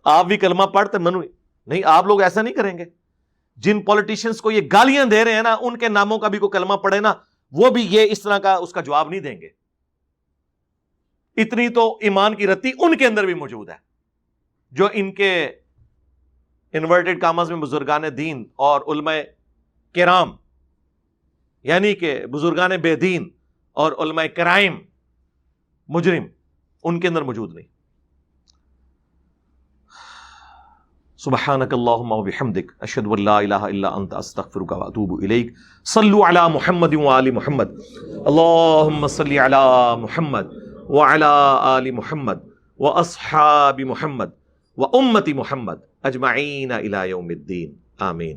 آپ بھی کلمہ پڑھتے منو نہیں۔ آپ لوگ ایسا نہیں کریں گے۔ جن پولیٹیشنز کو یہ گالیاں دے رہے ہیں نا، ان کے ناموں کا بھی کوئی کلمہ پڑھے نا، وہ بھی یہ اس طرح کا اس کا جواب نہیں دیں گے۔ اتنی تو ایمان کی رتی ان کے اندر بھی موجود ہے، جو ان کے انورٹڈ کامز میں بزرگان دین اور علماء کرام، یعنی کہ بزرگان بے دین اور علماء کرائم مجرم، ان کے اندر موجود نہیں۔ سبحانک اللہم و بحمدک، اشہد ان لا الہ الا انت، استغفرک و اتوب الیک۔ صلوا علی محمد و آل محمد، اللہم صلی علی محمد وعلی آل محمد واصحاب محمد و امت محمد اجمعین الی یوم الدین، آمین۔